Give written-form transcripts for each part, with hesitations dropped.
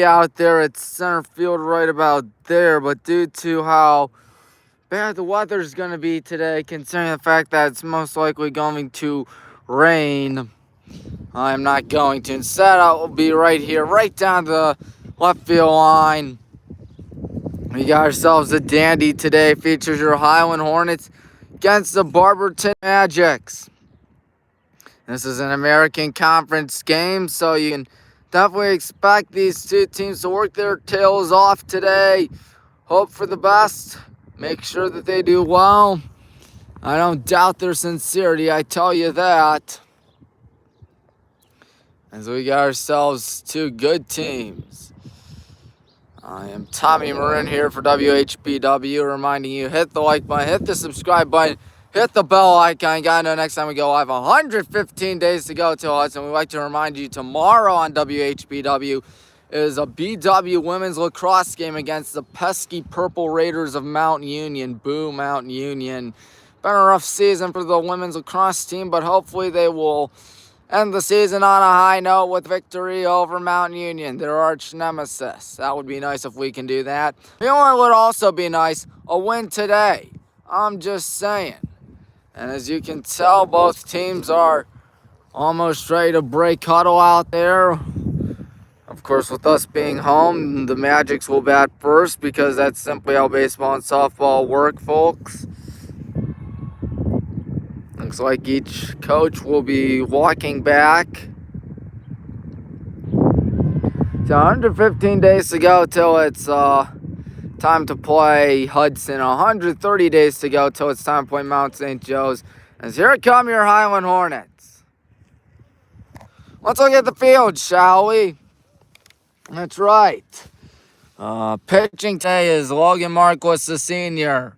out there at center field right about there, but due to how bad the weather's going to be today, considering the fact that it's most likely going to rain, I'm not going to. Instead, I will be right here, right down the left field line. We got ourselves a dandy today. Features your Highland Hornets against the Barberton Magics. This is an American Conference game, so you can definitely expect these two teams to work their tails off today. Hope for the best. Make sure that they do well. I don't doubt their sincerity, I tell you that. As we got ourselves two good teams. I am Tommy Marin here for WHBW, reminding you, hit the like button, hit the subscribe button, hit the bell icon. Gotta know next time we go live, 115 days to go till us. And we'd like to remind you, tomorrow on WHBW is a BW women's lacrosse game against the pesky Purple Raiders of Mount Union. Boo, Mount Union. Been a rough season for the women's lacrosse team, but hopefully they will end the season on a high note with victory over Mount Union, their arch nemesis. That would be nice if we can do that. You know what would also be nice? A win today. I'm just saying. And as you can tell, both teams are almost ready to break huddle out there. Of course, with us being home, the Magics will bat first because that's simply how baseball and softball work, folks. Looks like each coach will be walking back. So 115 days to go till it's time to play Hudson. 130 days to go till it's time to play Mount St. Joe's. As here come your Highland Hornets. Let's look at the field, shall we? That's right. Pitching today is Logan Marquis, the senior.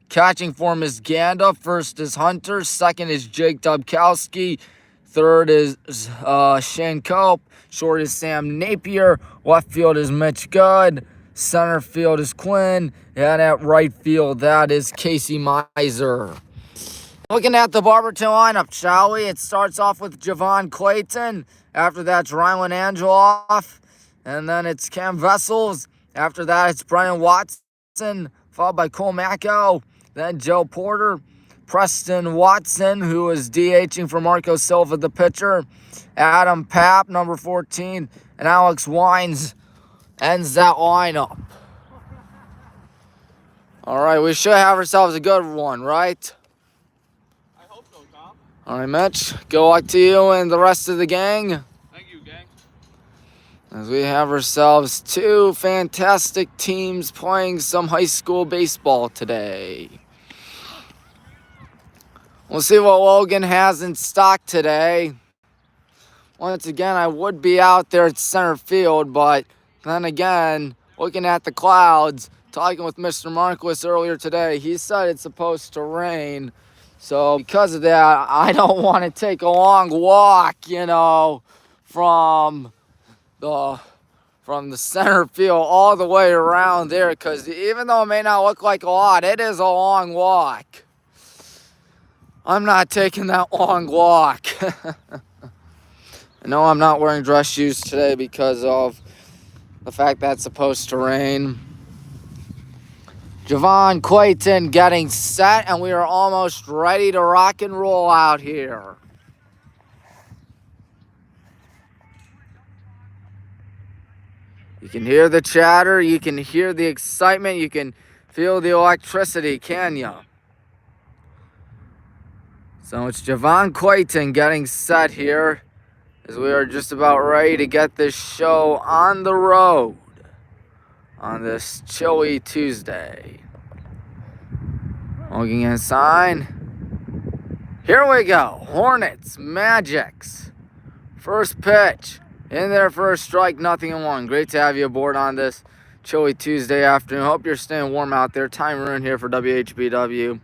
Catching for him is Ganda. First is Hunter. Second is Jake Dubkowski. Third is Shane Cope. Short is Sam Napier. Left field is Mitch Good. Center field is Quinn. And at right field, that is Casey Miser. Looking at the Barberton lineup, shall we? It starts off with Javon Clayton. After that's Rylan Angeloff. And then it's Cam Vessels. After that, it's Brian Watson, followed by Cole Macko. Then Joe Porter, Preston Watson, who is DHing for Marco Silva, the pitcher. Adam Papp, number 14, and Alex Wines ends that lineup. All right, we should have ourselves a good one, right? I hope so, Tom. All right, Mitch, good luck to you and the rest of the gang. Thank you, gang. As we have ourselves two fantastic teams playing some high school baseball today. We'll see what Logan has in stock today. Once again, I would be out there at center field, but then again, looking at the clouds, talking with Mr. Marquis earlier today, he said it's supposed to rain. So because of that, I don't want to take a long walk, from the center field all the way around there, because even though it may not look like a lot, it is a long walk. I'm not taking that long walk. No, I'm not wearing dress shoes today because of the fact that it's supposed to rain. Javon Clayton getting set, and we are almost ready to rock and roll out here. You can hear the chatter, you can hear the excitement, you can feel the electricity, can you? So it's Javon Clayton getting set here as we are just about ready to get this show on the road on this chilly Tuesday. Looking inside. Here we go. Hornets, Magics. First pitch. In there for a strike, 0-1. Great to have you aboard on this chilly Tuesday afternoon. Hope you're staying warm out there. Time Maroon here for WHBW.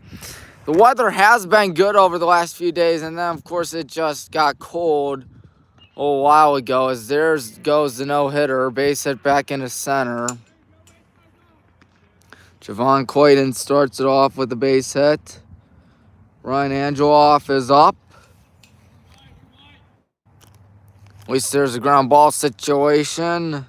The weather has been good over the last few days, and then, of course, it just got cold a little while ago as there goes the no-hitter. Base hit back into center. Javon Clayton starts it off with the base hit. Ryan Angeloff is up. At least there's a ground ball situation.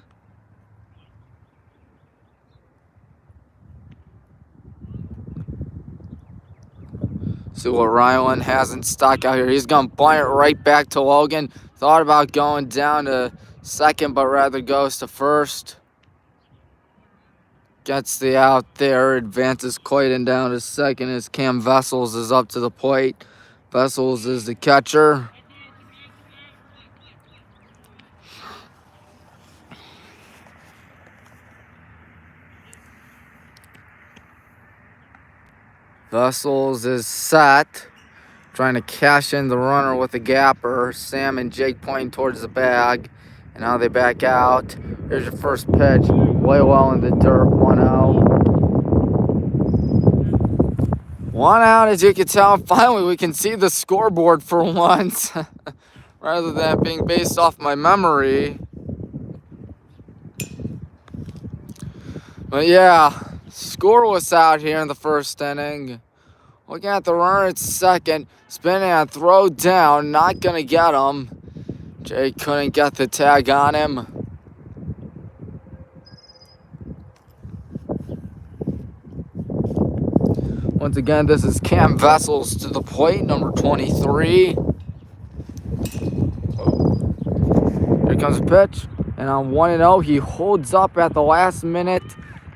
See what Highland hasn't stuck out here. He's going to bunt it right back to Logan. Thought about going down to second, but rather goes to first. Gets the out there. Advances Clayton down to second as Cam Vessels is up to the plate. Vessels is the catcher. Vessels is set. Trying to cash in the runner with a gapper. Sam and Jake pointing towards the bag. And now they back out. Here's your first pitch. Way well in the dirt. 1-0. 1 out, as you can tell. Finally, we can see the scoreboard for once. Rather than being based off my memory. But yeah, scoreless out here in the first inning. Looking at the runner at second. Spinning and throw down. Not going to get him. Jay couldn't get the tag on him. Once again, this is Cam Vessels to the plate, number 23. Here comes a pitch. And on 1-0, he holds up at the last minute.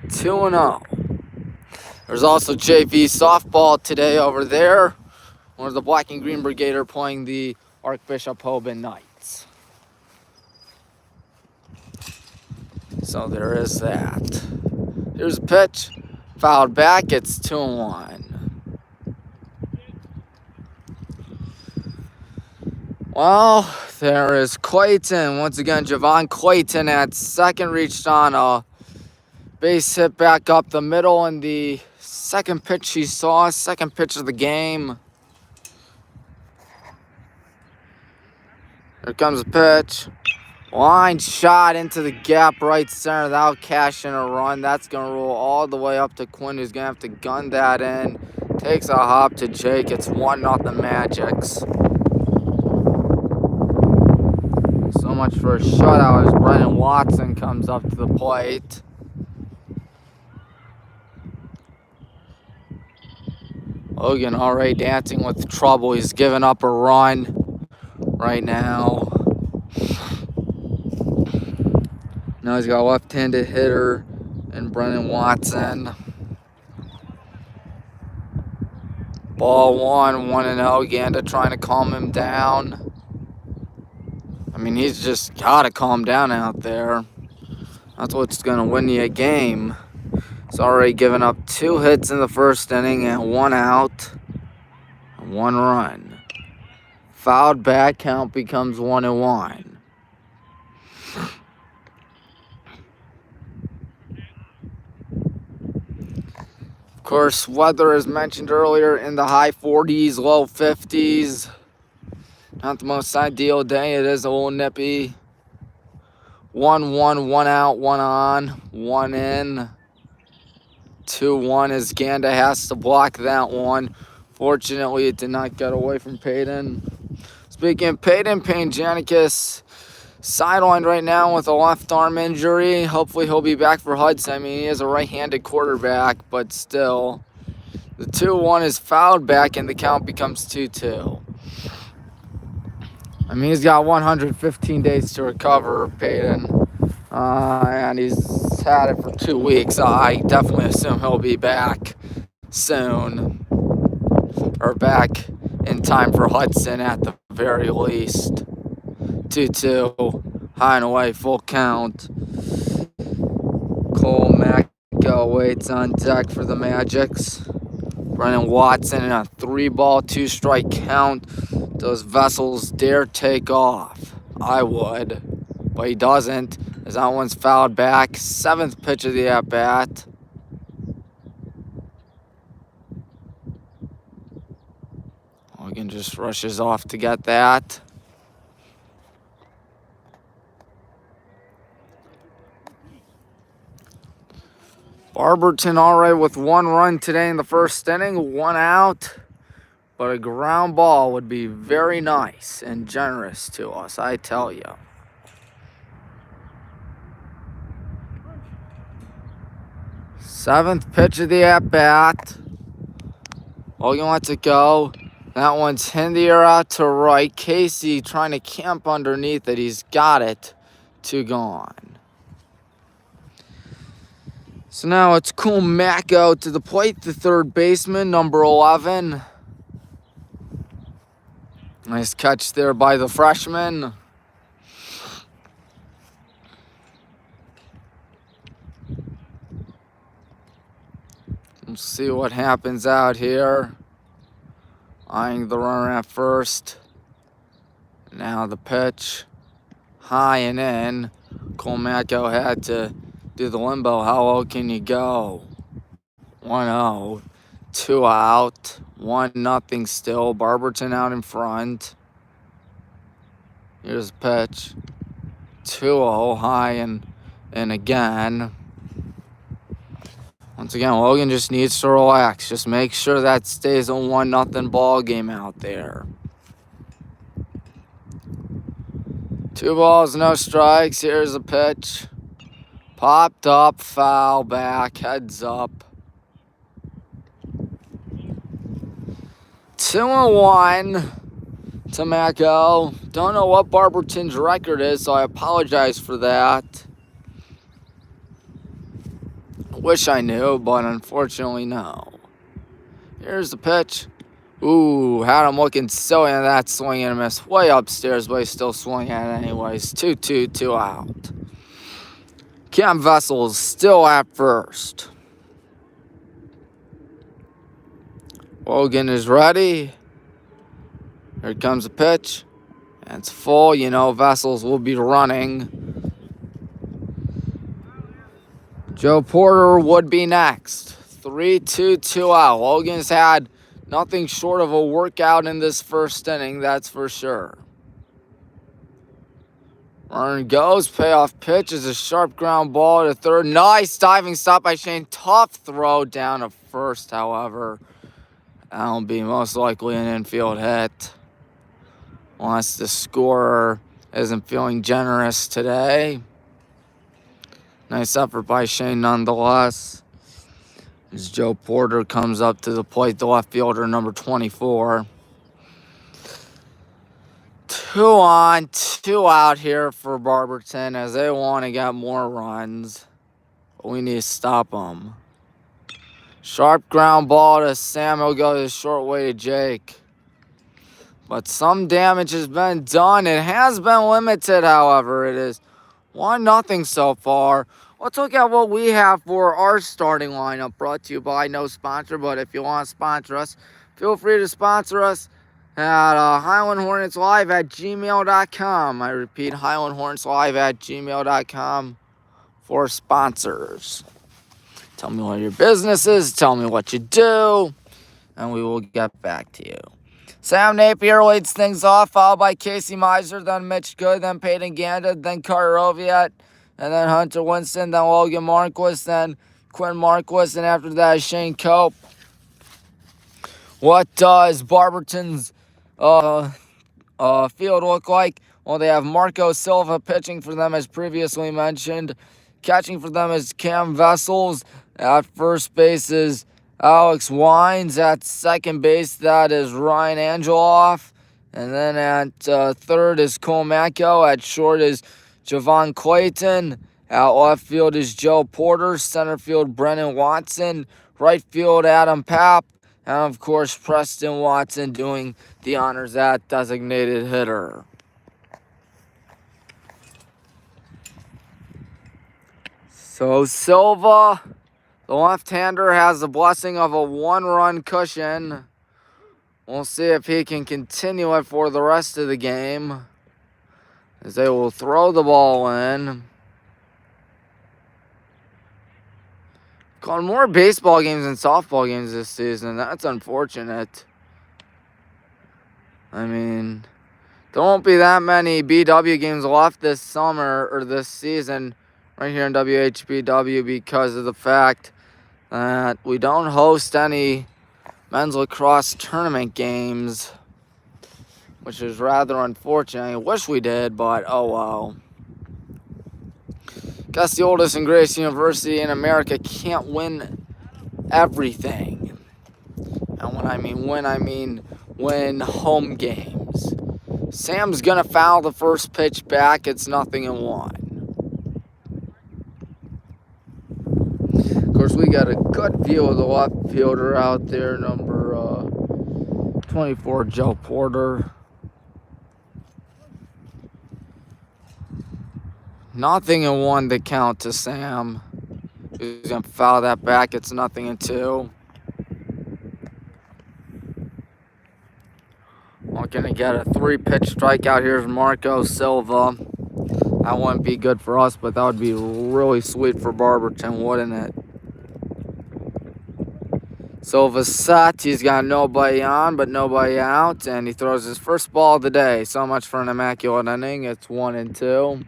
2-0. There's also JV softball today over there, where the Black and Green Brigade are playing the Archbishop Hoban Knights. So there is that. Here's a pitch. Fouled back. It's 2-1. Well, there is Clayton. Once again, Javon Clayton at second reached on a base hit back up the middle in the second pitch he saw, second pitch of the game. Here comes a pitch. Line shot into the gap right center without cashing a run. That's going to roll all the way up to Quinn, who's going to have to gun that in. Takes a hop to Jake. It's 1-0 Magics. So much for a shutout as Brennan Watson comes up to the plate. Logan already dancing with trouble. He's giving up a run right now. Now he's got a left-handed hitter and Brennan Watson. Ball 1-0. Ganda trying to calm him down. I mean, he's just got to calm down out there. That's what's going to win you a game. He's already given up 2 hits in the first inning and 1 out. 1 run. Fouled back, count becomes 1-1. Of course, weather as mentioned earlier in the high 40s, low 50s. Not the most ideal day. It is a little nippy. 1-1, 1 out, 1 on, 1 in. 2-1 as Ganda has to block that one. Fortunately, it did not get away from Peyton. Speaking of Peyton Janicus sidelined right now with a left arm injury. Hopefully he'll be back for Hudson. I mean, he is a right-handed quarterback, but still. The 2-1 is fouled back and the count becomes 2-2. I mean, he's got 115 days to recover, Peyton. And he's had it for 2 weeks. I definitely assume he'll be back soon. Or back in time for Hudson at the very least. 2-2. High and away, full count. Cole Macko waits on deck for the Magics. Brennan Watson in a 3-ball, 2-strike count. Does Vessels dare take off? I would. But he doesn't, as that one's fouled back. 7th pitch of the at-bat. Logan just rushes off to get that. Barberton all right with 1 run today in the first inning, 1 out. But a ground ball would be very nice and generous to us, I tell you. Seventh pitch of the at-bat. Logan lets it go. That one's Hindier out to right. Casey trying to camp underneath it. He's got it. 2 gone. So now it's Kumako to the plate, the third baseman, number 11. Nice catch there by the freshman. We'll see what happens out here. Eyeing the runner at first. Now the pitch. High and in. Kumako had to do the limbo. How low can you go? 1-0. 2 out. 1-0 still. Barberton out in front. Here's the pitch. 2-0. High and again. Once again, Logan just needs to relax. Just make sure that stays a 1-0 ball game out there. 2 balls, no strikes. Here's the pitch. Popped up, foul back, heads up. 2-1 to Mako. Don't know what Barberton's record is, so I apologize for that. Wish I knew, but unfortunately, no. Here's the pitch. Ooh, had him looking silly at that swing and a miss. Way upstairs, but he's still swinging at it anyways. 2-2, 2 out. Cam Vessel's still at first. Logan is ready. Here comes the pitch. And it's full. You know, Vessels will be running. Joe Porter would be next. 3-2, 2 out. Logan's had nothing short of a workout in this first inning, that's for sure. Runner goes, payoff pitch is a sharp ground ball to third. Nice diving stop by Shane. Tough throw down to first, however. That'll be most likely an infield hit. Unless the scorer isn't feeling generous today. Nice effort by Shane nonetheless. As Joe Porter comes up to the plate, the left fielder, number 24. 2 on, 2 out here for Barberton as they want to get more runs. But we need to stop them. Sharp ground ball to Sam. He'll go the short way to Jake. But some damage has been done. It has been limited, however. It is 1-0 so far. Let's look at what we have for our starting lineup, brought to you by no sponsor. But if you want to sponsor us, feel free to sponsor us at HighlandHornetsLive@gmail.com. I repeat, HighlandHornetsLive@gmail.com for sponsors. Tell me what your business is. Tell me what you do. And we will get back to you. Sam Napier leads things off, followed by Casey Miser, then Mitch Good, then Peyton Ganda, then Carter Oviatt, and then Hunter Winston, then Logan Marquis, then Quinn Marquis, and after that, Shane Cope. What does Barberton's field look like? Well, they have Marco Silva pitching for them, as previously mentioned. Catching for them is Cam Vessels. At first base is Alex Wines. At second base, that is Ryan Angeloff. And then at third is Cole Macko. At short is Javon Clayton. At left field is Joe Porter. Center field, Brennan Watson. Right field, Adam Papp. And, of course, Preston Watson doing the honors at designated hitter. So Silva, the left-hander, has the blessing of a 1-run cushion. We'll see if he can continue it for the rest of the game, as they will throw the ball in. Called more baseball games than softball games this season. That's unfortunate. I mean, there won't be that many BW games left this summer or this season right here in WHBW because of the fact that we don't host any men's lacrosse tournament games, which is rather unfortunate. I wish we did, but oh well. Guess the oldest and greatest university in America can't win everything. And when I mean win, I mean win home games. Sam's going to foul the first pitch back. It's 0-1. Of course, we got a good view of the left fielder out there, number 24, Joe Porter. 0-1 to count to Sam. He's going to foul that back. It's 0-2. We're going to get a 3-pitch strikeout. Here's Marco Silva. That wouldn't be good for us, but that would be really sweet for Barberton, wouldn't it? Silva's set. He's got nobody on, but nobody out. And he throws his first ball of the day. So much for an immaculate inning. It's 1-2.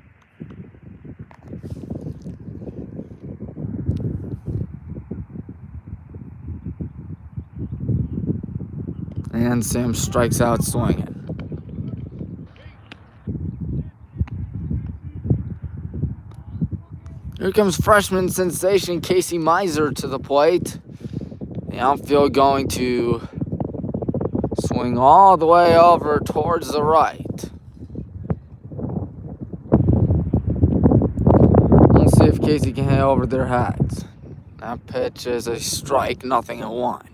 And Sam strikes out swinging. Here comes freshman sensation Casey Miser to the plate. The outfield going to swing all the way over towards the right. We'll see if Casey can hit over their heads. That pitch is a strike, 0-1.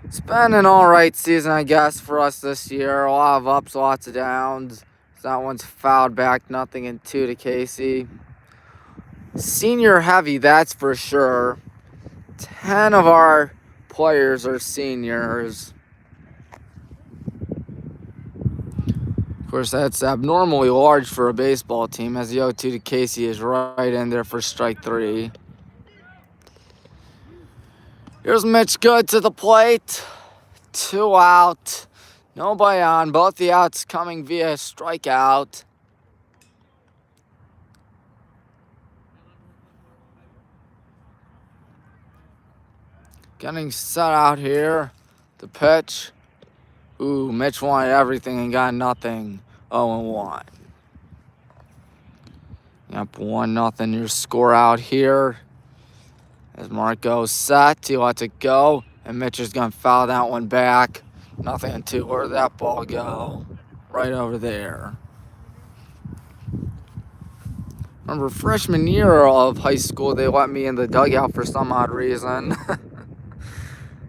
It's been an alright season, I guess, for us this year. A lot of ups, lots of downs. That one's fouled back, 0-2 to Casey. Senior heavy, that's for sure. 10 of our players are seniors. Of course, that's abnormally large for a baseball team, as the 0-2 to Casey is right in there for strike 3. Here's Mitch Good to the plate. 2 out. Nobody on. Both the outs coming via strikeout. Getting set out here. The pitch. Ooh, Mitch wanted everything and got nothing. 0-1. Yep, 1-0 your score out here. As Marco's set, he lets it go. And Mitch is going to foul that one back. 0-2. Where'd that ball go? Right over there. Remember, freshman year of high school, they let me in the dugout for some odd reason.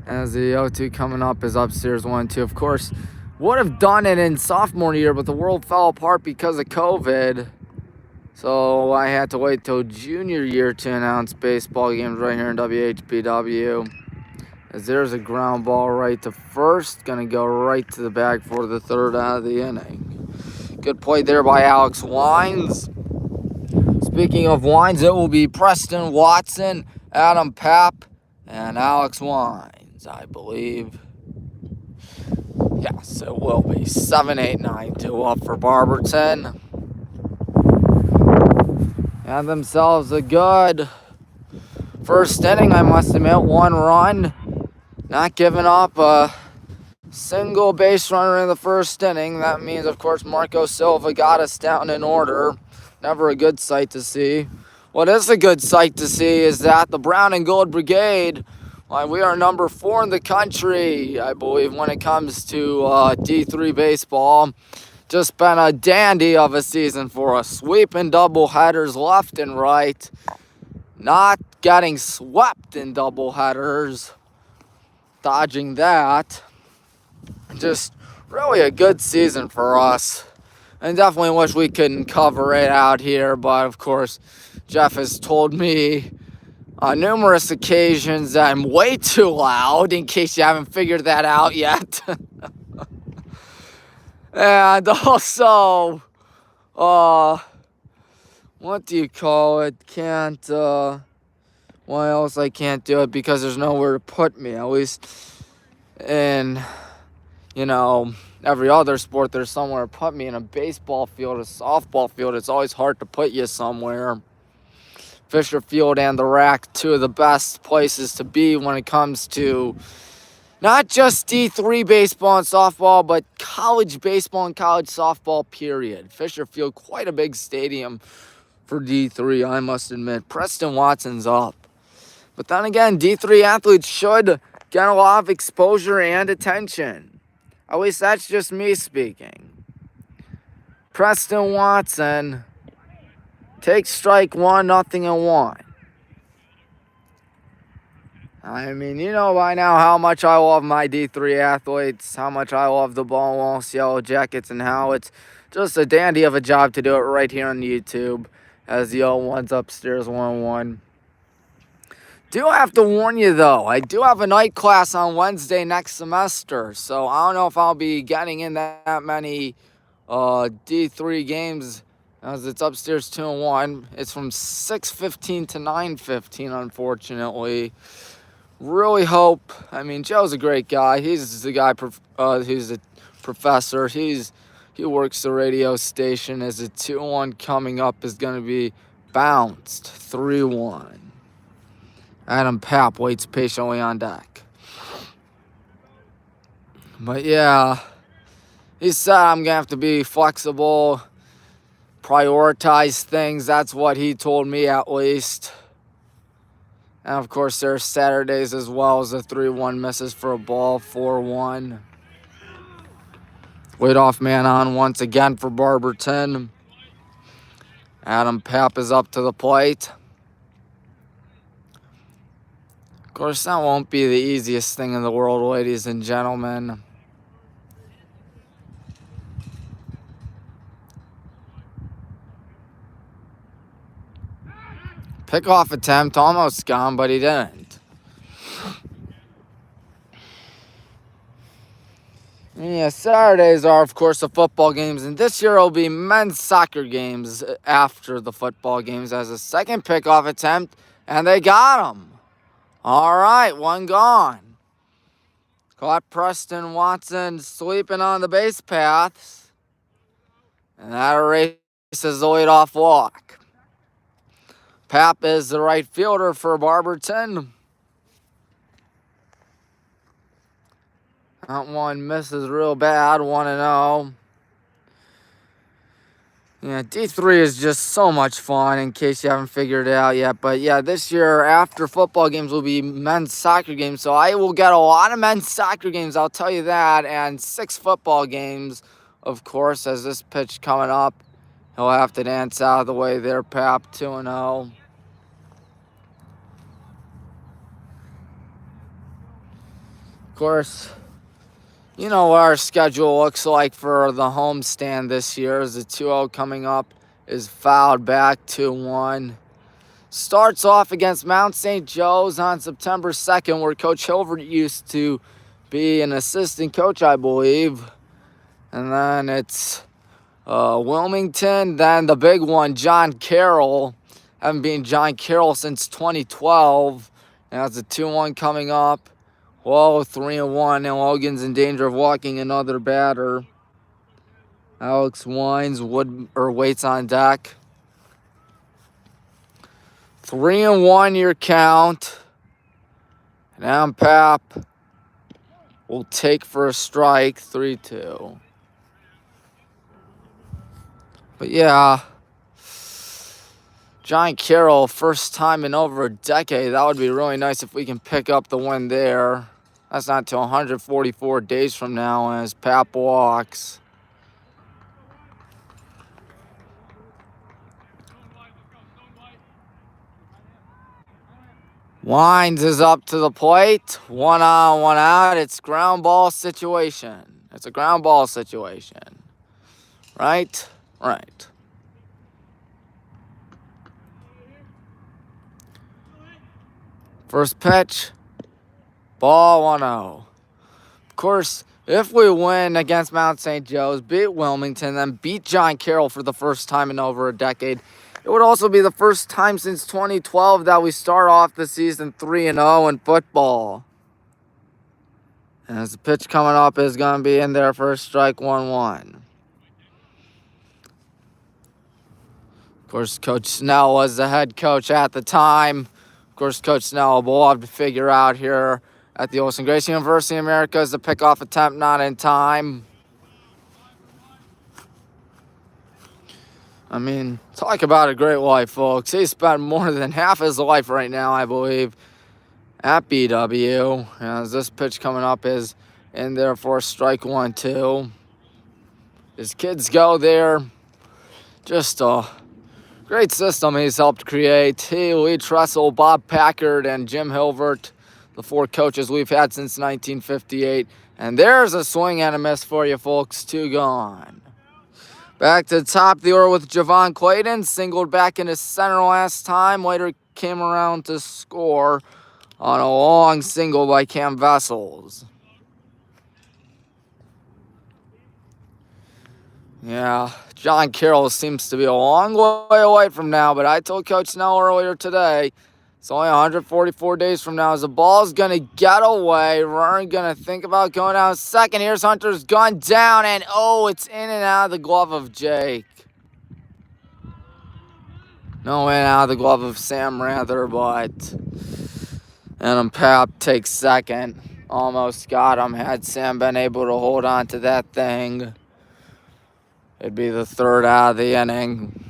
As the 0-2 coming up is upstairs 1-2. Of course, would have done it in sophomore year, but the world fell apart because of COVID. So I had to wait till junior year to announce baseball games right here in WHBW. As there's a ground ball right to first. Going to go right to the bag for the 3rd out of the inning. Good play there by Alex Wines. Speaking of Wines, it will be Preston Watson, Adam Papp, and Alex Wines, I believe. Yes, it will be 7-8-9-2 up for Barberton. And themselves a good first inning, I must admit. 1 run. Not giving up a single base runner in the first inning. That means, of course, Marco Silva got us down in order. Never a good sight to see. What is a good sight to see is that the Brown and Gold Brigade, we are number 4 in the country, I believe, when it comes to D3 baseball. Just been a dandy of a season for us. Sweeping double headers left and right. Not getting swept in double headers. Dodging that. Just really a good season for us. And definitely wish we couldn't cover it out here. But, of course, Jeff has told me on numerous occasions that I'm way too loud, in case you haven't figured that out yet. And also, what do you call it? Why else I can't do it? Because there's nowhere to put me. At least in, every other sport, there's somewhere to put me. In a baseball field, a softball field, it's always hard to put you somewhere. Fisher Field and the Rack, 2 of the best places to be when it comes to not just D3 baseball and softball, but college baseball and college softball, period. Fisher Field, quite a big stadium for D3, I must admit. Preston Watson's up. But then again, D3 athletes should get a lot of exposure and attention. At least that's just me speaking. Preston Watson takes strike 1-0-1. I mean, you know by now how much I love my D3 athletes, how much I love the Ballwalls Yellow Jackets, and how it's just a dandy of a job to do it right here on YouTube as the 0-1's upstairs 1-1. Do have to warn you, though, I do have a night class on Wednesday next semester, so I don't know if I'll be getting in that many D3 games as it's upstairs 2-1. It's from 6:15 to 9:15, unfortunately. Really hope. I mean, Joe's a great guy. He's the guy. He's a professor. He works the radio station. As a 2-1 coming up is going to be bounced 3-1. Adam Papp waits patiently on deck. But yeah, he said I'm gonna have to be flexible, prioritize things. That's what he told me, at least. And of course, there's Saturdays as well as a 3-1 misses for a ball, 4-1. Leadoff man on once again for Barberton. Adam Papp is up to the plate. Of course, that won't be the easiest thing in the world, ladies and gentlemen. Pickoff attempt, almost gone, but he didn't. Yeah, Saturdays are, of course, the football games, and this year will be men's soccer games after the football games as a second pickoff attempt, and they got him. All right, one gone. Caught Preston Watson sleeping on the base paths, and that erases the leadoff walk. Papp is the right fielder for Barberton. That one misses real bad, 1-0. Yeah, D3 is just so much fun, in case you haven't figured it out yet. But yeah, this year after football games will be men's soccer games. So I will get a lot of men's soccer games, I'll tell you that. And 6 football games, of course, as this pitch coming up. He'll have to dance out of the way there, Papp, 2-0. Of course, you know what our schedule looks like for the homestand this year. As the 2-0 coming up is fouled back 2-1. Starts off against Mount St. Joe's on September 2nd, where Coach Hilbert used to be an assistant coach, I believe. And then it's Wilmington. Then the big one, John Carroll. Haven't been John Carroll since 2012. Now it's a 2-1 coming up. Whoa, 3-1, and Logan's in danger of walking another batter. Alex Wines waits on deck. 3-1 your count. And Adam Papp will take for a strike, 3-2. But yeah, John Carroll, first time in over a decade. That would be really nice if we can pick up the win there. That's not till 144 days from now as Papp walks. Wines is up to the plate. 1 on, 1 out. It's ground ball situation. It's a ground ball situation. Right? Right. First pitch. Ball 1-0. Of course, if we win against Mount St. Joe's, beat Wilmington, then beat John Carroll for the first time in over a decade, it would also be the first time since 2012 that we start off the season 3-0 in football. And as the pitch coming up is going to be in there for a strike, 1-1. Of course, Coach Snell was the head coach at the time. Of course, Coach Snell will have to figure out here at the Olson Gracie University of America is the pickoff attempt not in time. I mean, talk about a great life, folks. He spent more than half his life right now, I believe, at BW. As this pitch coming up is in there for strike 1-2. His kids go there. Just a great system he's helped create. He, Lee Tressel, Bob Packard, and Jim Hilvert, the 4 coaches we've had since 1958. And there's a swing and a miss for you folks. 2 gone. Back to the top of the order with Javon Clayton. Singled back into center last time. Later came around to score on a long single by Cam Vessels. Yeah, John Carroll seems to be a long way away from now, but I told Coach Snell earlier today, it's only 144 days from now as the ball's going to get away. Runner going to think about going down second. Here's Hunter's gun down, and oh, it's in and out of the glove of Jake. No, in and out of the glove of Sam Rather, but Adam Papp takes second. Almost got him. Had Sam been able to hold on to that thing, it'd be the 3rd out of the inning.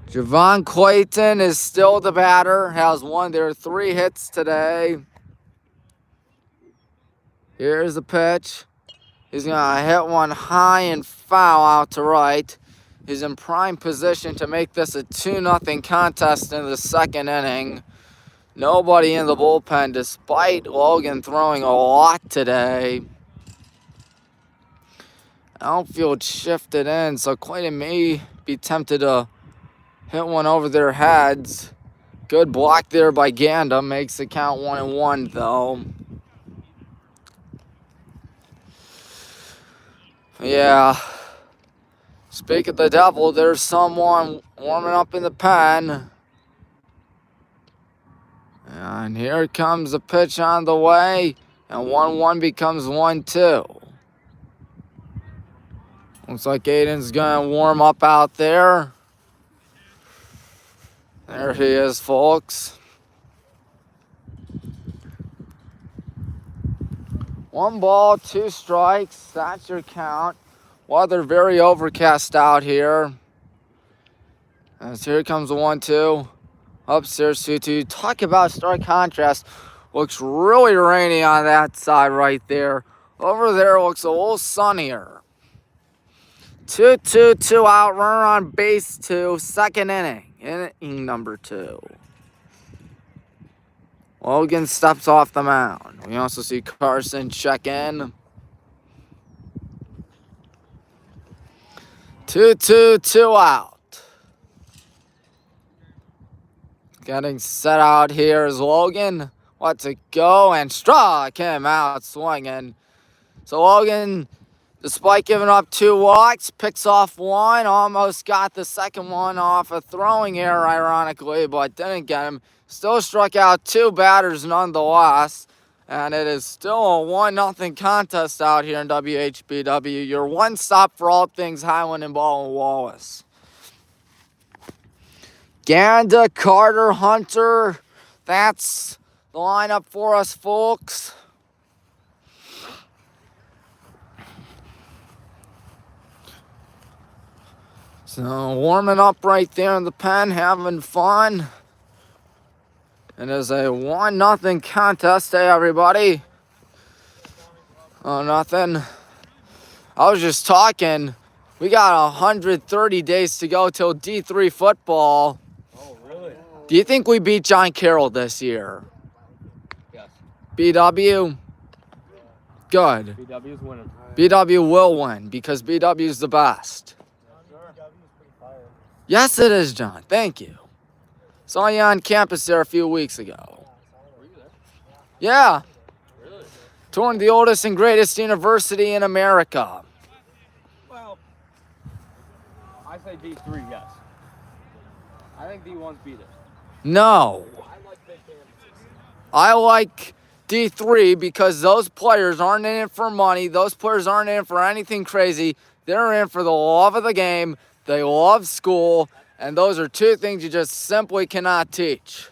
Javon Clayton is still the batter. Has one of their 3 hits today. Here's the pitch. He's going to hit one high and foul out to right. He's in prime position to make this a 2-0 contest in the 2nd inning. Nobody in the bullpen despite Logan throwing a lot today. Outfield shifted in, so Clayton may be tempted to hit one over their heads. Good block there by Ganda. Makes the count 1-1 though. Yeah. Speak of the devil, there's someone warming up in the pen. And here comes the pitch on the way. And 1-1 becomes 1-2. Looks like Aiden's going to warm up out there. There he is, folks. 1 ball, 2 strikes. That's your count. Weather very overcast out here. As here comes the 1-2. Upstairs 2-2. Talk about stark contrast. Looks really rainy on that side right there. Over there looks a little sunnier. 2-2 out, runner on base 2, 2nd inning. Inning number 2. Logan steps off the mound. We also see Carson check in. 2-2 out. Getting set out here is Logan. Lets it go and struck him out swinging. So Logan, despite giving up 2 walks, picks off 1. Almost got the 2nd one off a throwing error, ironically, but didn't get him. Still struck out 2 batters nonetheless. And it is still a 1-0 contest out here in WHBW. Your one stop for all things Highland and Ball and Wallace. Ganda, Carter, Hunter. That's the lineup for us, folks. So warming up right there in the pen, having fun. It is a 1-0 contest. Hey, everybody. Oh, nothing. I was just talking. We got 130 days to go till D3 football. Oh, really? Do you think we beat John Carroll this year? Yes. BW? Good. BW's winning. BW will win because BW is the best. Yes, it is, John. Thank you. Saw you on campus there a few weeks ago. Were you there? Yeah. Really? Touring the oldest and greatest university in America. Well, I say D3, yes. I think D1's beat it. No. I like big campuses. I like D3 because those players aren't in it for money. Those players aren't in it for anything crazy. They're in for the love of the game. They love school. And those are 2 things you just simply cannot teach.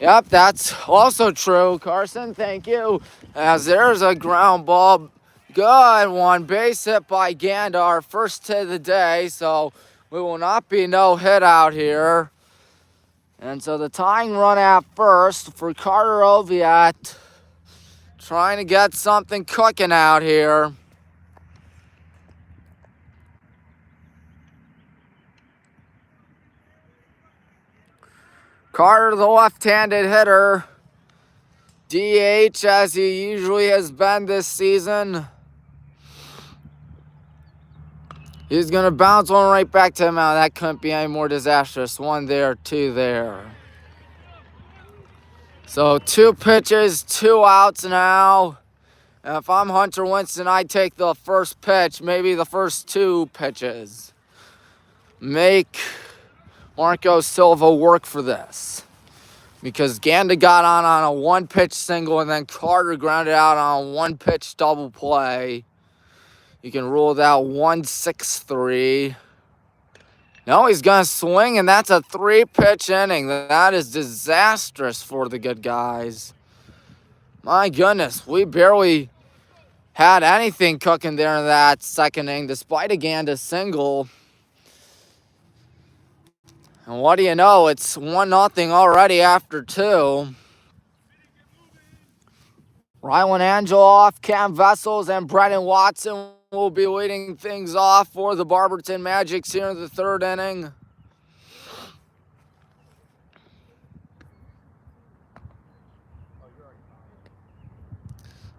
Yep, that's also true, Carson. Thank you. As there's a ground ball. Good one. Base hit by Ganda, our first hit of the day. So We will not be no hit out here. And so the tying run at first for Carter Oviatt. Trying to get something cooking out here. Carter, the left-handed hitter. DH as he usually has been this season. He's going to bounce one right back to him out. That couldn't be any more disastrous. 1 there, 2 there. So 2 pitches, 2 outs now. And if I'm Hunter Winston, I'd take the first pitch, maybe the first 2 pitches. Make Marco Silva work for this. Because Ganda got on a 1-pitch single and then Carter grounded out on a 1-pitch double play. You can rule that 1-6-3. No, he's going to swing, and that's a 3-pitch inning. That is disastrous for the good guys. My goodness, we barely had anything cooking there in that second inning, despite a Ganda single. And what do you know? It's 1-0 already after 2. Rylan Angeloff, Cam Vessels, and Brennan Watson will be leading things off for the Barberton Magics here in the 3rd inning.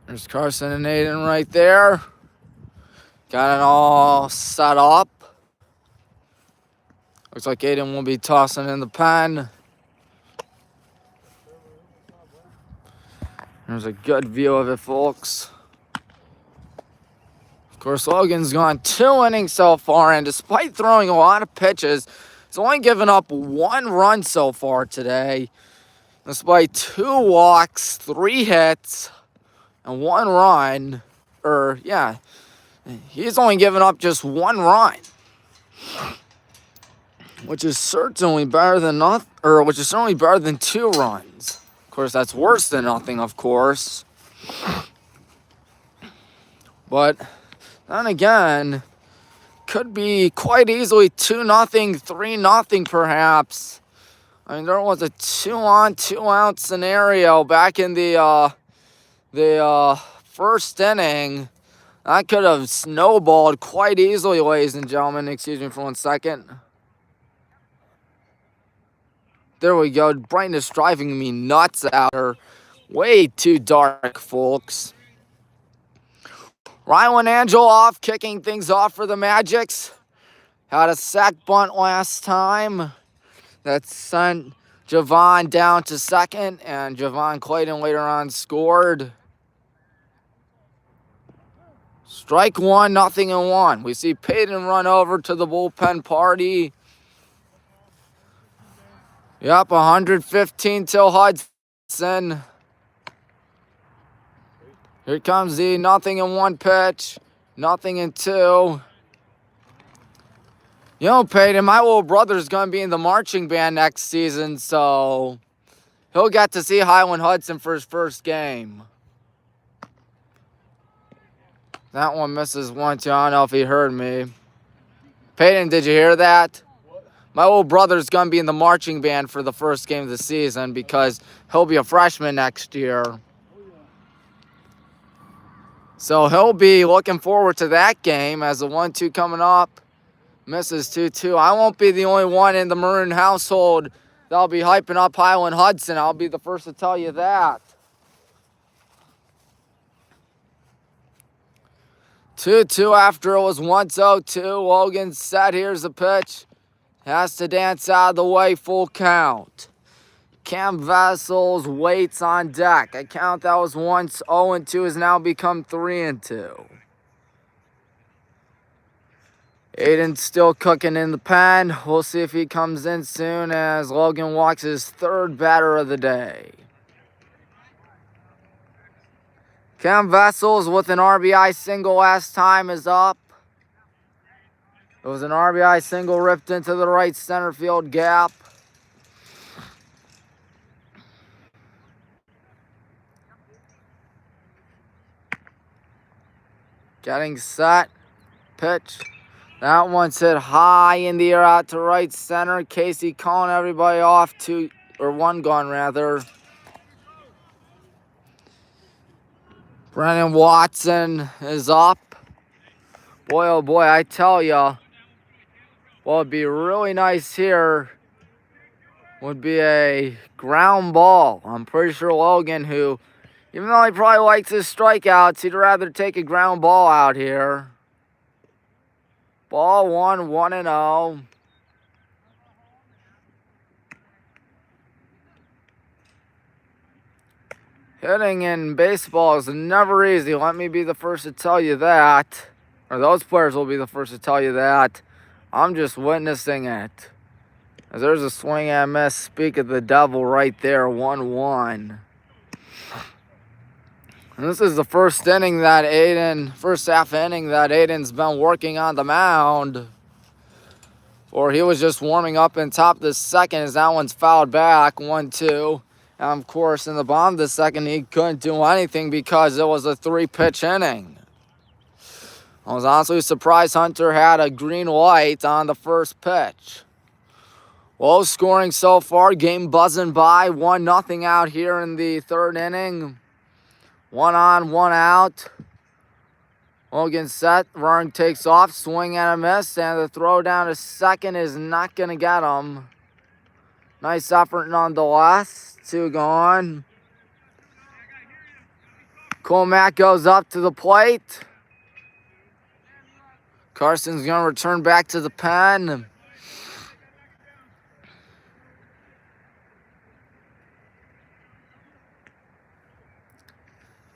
There's Carson and Aiden right there. Got it all set up. Looks like Aiden will be tossing in the pen. There's a good view of it, folks. Of course, Logan's gone 2 innings so far, and despite throwing a lot of pitches, he's only given up 1 run so far today. Despite 2 walks, 3 hits, and 1 run. He's only given up just 1 run. Which is certainly better than which is certainly better than 2 runs. Of course, that's worse than nothing, of course. But then again, could be quite easily 2-0, 3-0 perhaps. I mean, there was a 2-on, 2-out scenario back in the first inning. That could have snowballed quite easily, ladies and gentlemen. Excuse me for 1 second. There we go. Brightness driving me nuts out here. Way too dark, folks. Rylan Angeloff kicking things off for the Magics. Had a sack bunt last time. That sent Javon down to second, and Javon Clayton later on scored. Strike 1, 0-1. We see Peyton run over to the bullpen party. Yep, 115 till Hudson. Here comes the 0-1 pitch. 0-2. You know, Peyton, my little brother's going to be in the marching band next season, so he'll get to see Highland Hudson for his first game. That one misses 1-2. I don't know if he heard me. Peyton, did you hear that? My little brother's going to be in the marching band for the first game of the season because he'll be a freshman next year. So he'll be looking forward to that game as the 1-2 coming up. Misses 2-2. I won't be the only one in the Maroon household that'll be hyping up Highland Hudson. I'll be the first to tell you that. 2-2 after it was 1-0-2. Logan set. Here's the pitch. Has to dance out of the way, full count. Cam Vessels waits on deck. A count that was once 0-2 has now become 3-2. Aiden's still cooking in the pen. We'll see if he comes in soon as Logan walks his 3rd batter of the day. Cam Vessels with an RBI single last time is up. It was an RBI single ripped into the right center field gap. Getting set. Pitch. That one's hit high in the air out to right center. Casey calling everybody off, one gone rather. Brennan Watson is up. Boy, oh boy, I tell ya, what would be really nice here would be a ground ball. I'm pretty sure Logan, who, even though he probably likes his strikeouts, he'd rather take a ground ball out here. Ball 1-0. Hitting in baseball is never easy. Let me be the first to tell you that. Or those players will be the first to tell you that. I'm just witnessing it. As there's a swing and miss. Speak of the devil right there. 1-1. And this is the first half inning that Aiden's been working on the mound. Or he was just warming up in top of the second as that one's fouled back. 1-2. And of course, in the bottom of the second, he couldn't do anything because it was a 3-pitch inning. I was honestly surprised Hunter had a green light on the first pitch. Low scoring so far. Game buzzing by. 1-0 out here in the third inning. 1 on, 1 out. Logan set. Runner takes off. Swing and a miss. And the throw down to second is not going to get him. Nice effort nonetheless. 2 gone. Colmack goes up to the plate. Carson's going to return back to the pen.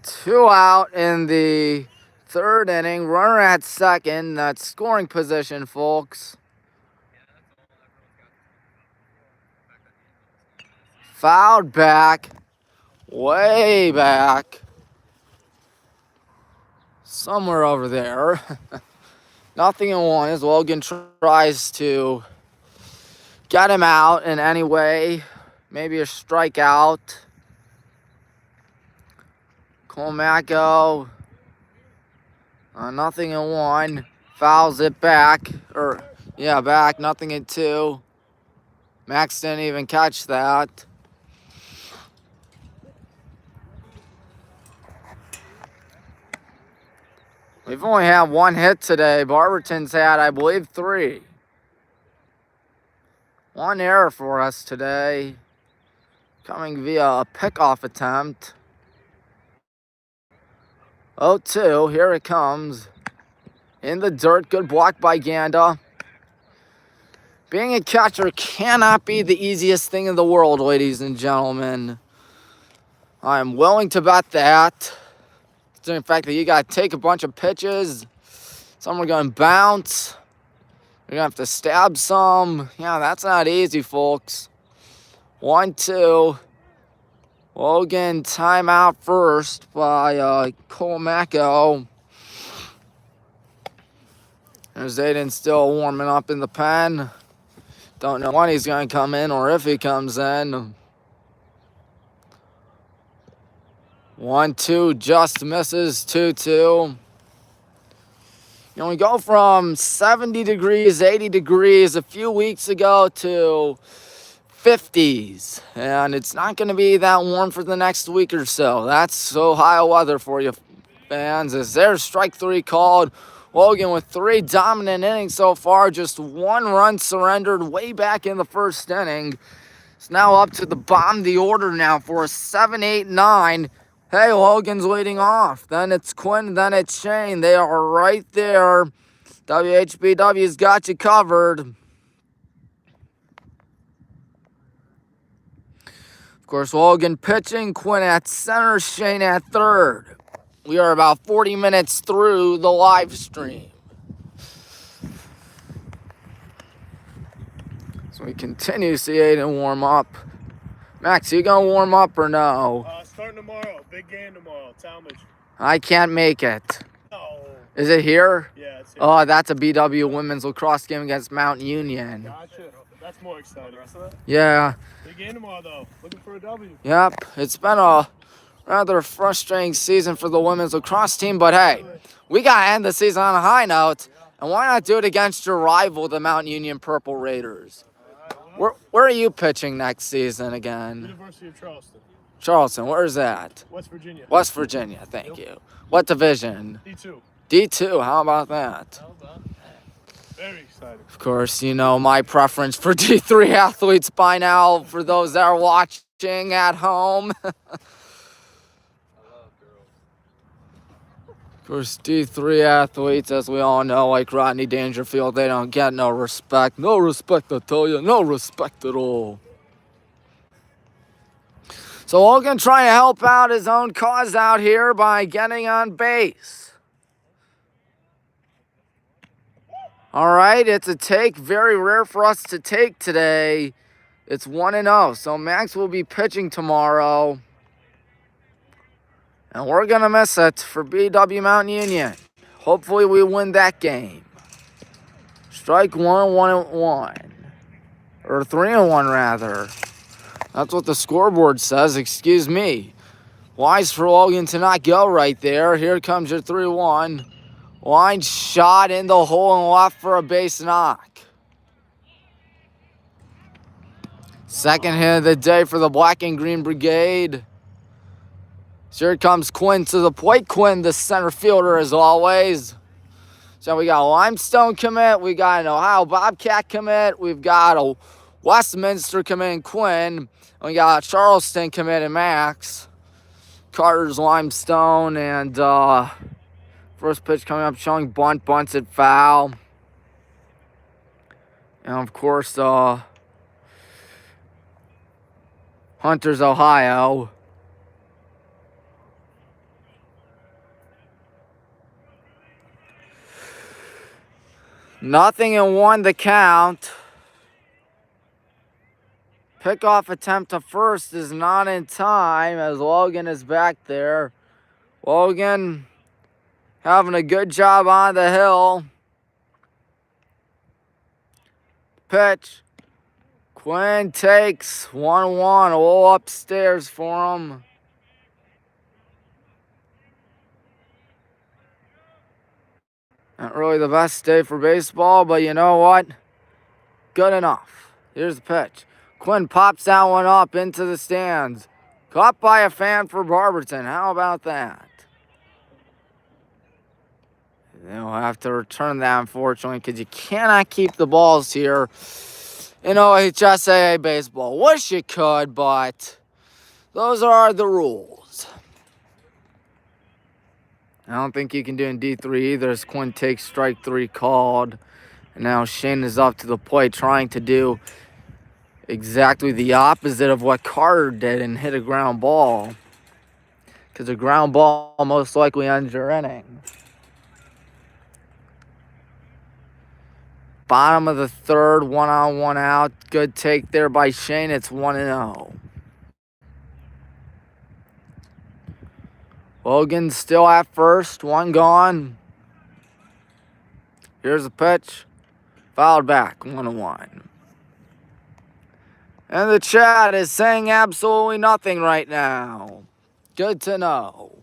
Two out in the third inning. Runner at second. That's scoring position, folks. Fouled back. Way back. Somewhere over there. 0-1 as Logan tries to get him out in any way. Maybe a strikeout. Colmaco. 0-1. Fouls it back. Back. 0-2. Max didn't even catch that. We've only had 1 hit today. Barberton's had, I believe, 3. 1 error for us today. Coming via a pickoff attempt. 0-2. Here it comes. In the dirt. Good block by Ganda. Being a catcher cannot be the easiest thing in the world, ladies and gentlemen. I'm willing to bet that. The fact that you got to take a bunch of pitches. Some are going to bounce. You're going to have to stab some. Yeah, that's not easy, folks. 1-2. Logan, timeout first by Colmaco. There's Aiden still warming up in the pen. Don't know when he's going to come in or if he comes in. 1-2 just misses. 2-2. You know, we go from 70 degrees, 80 degrees a few weeks ago to 50s. And it's not going to be that warm for the next week or so. That's Ohio weather for you fans. As there's strike 3 called. Logan with 3 dominant innings so far. Just 1 run surrendered way back in the first inning. It's now up to the bottom of the order now for a 7-8-9. Hey, Logan's leading off. Then it's Quinn, then it's Shane. They are right there. WHBW's got you covered. Of course, Logan pitching, Quinn at center, Shane at third. We are about 40 minutes through the live stream. So we continue to see Aiden warm up. Max, you gonna warm up or no? Starting tomorrow. Big game tomorrow. Talmadge. I can't make it. No. Is it here? Yeah, it's here. Oh, that's a BW women's lacrosse game against Mount Union. Gotcha. That's more exciting. Yeah. Big game tomorrow, though. Looking for a W. Yep. It's been a rather frustrating season for the women's lacrosse team, but hey, we got to end the season on a high note And why not do it against your rival, the Mount Union Purple Raiders? Where are you pitching next season again? University of Charleston. Charleston, where's that? West Virginia. West Virginia, thank you. What division? D2. D2, how about that? Very exciting. Of course, you know my preference for D3 athletes by now, for those that are watching at home. Of course, D3 athletes, as we all know, like Rodney Dangerfield, they don't get no respect. No respect, I tell you. No respect at all. So Logan trying to help out his own cause out here by getting on base. All right, it's a take. Very rare for us to take today. It's 1-0. So Max will be pitching tomorrow. And we're going to miss it for BW Mount Union. Hopefully we win that game. Strike 1, 1-1. Or 3-1 rather. That's what the scoreboard says. Excuse me. Wise for Logan to not go right there. Here comes your 3-1. Line shot in the hole and left for a base knock. Second hit of the day for the Black and Green Brigade. So here comes Quinn to the plate. Quinn, the center fielder, as always. So we got a Limestone commit. We got an Ohio Bobcat commit. We've got a Westminster commit in Quinn. And we got a Charleston commit in Max. Carter's Limestone. And first pitch coming up showing bunt. Bunts it foul. And, of course, Hunter's Ohio. Nothing and 1 the count. Pickoff attempt to first is not in time as Logan is back there. Logan having a good job on the hill. Pitch. Quinn takes 1-1. A little upstairs for him. Not really the best day for baseball, but you know what? Good enough. Here's the pitch. Quinn pops that one up into the stands. Caught by a fan for Barberton. How about that? They'll have to return that, unfortunately, because you cannot keep the balls here in OHSAA baseball. Wish you could, but those are the rules. I don't think you can do in D3 either as Quinn takes strike 3 called. And now Shane is up to the plate trying to do exactly the opposite of what Carter did and hit a ground ball. Because a ground ball most likely ends your inning. Bottom of the third, 1 on, 1 out. Good take there by Shane. It's 1-0. Logan still at first, 1 gone. Here's the pitch. Fouled back, 1-1. And the chat is saying absolutely nothing right now. Good to know.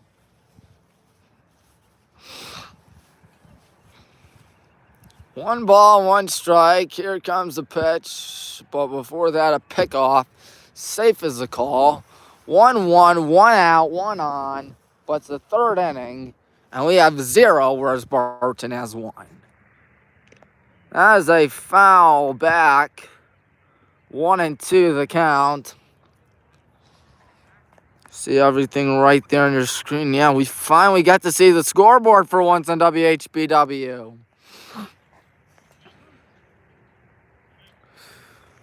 One ball, 1 strike. Here comes the pitch. But before that, a pickoff. Safe as a call. 1-1, 1 out, 1 on. But it's the 3rd inning, and we have 0, whereas Barberton has 1. That is a foul back. 1-2 the count. See everything right there on your screen. Yeah, we finally got to see the scoreboard for once on WHBW.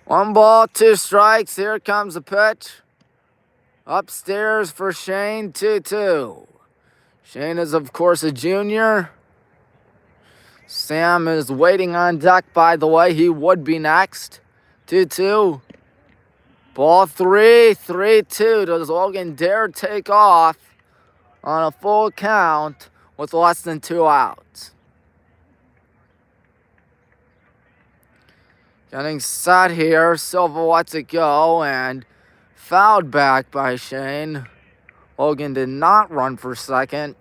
1 ball, 2 strikes. Here comes the pitch. Upstairs for Shane, 2-2. Shane is, of course, a junior. Sam is waiting on deck, by the way. He would be next. 2-2. Ball 3, 3-2. Does Logan dare take off on a full count with less than 2 outs? Getting set here. Silva lets it go and fouled back by Shane. Logan did not run for second.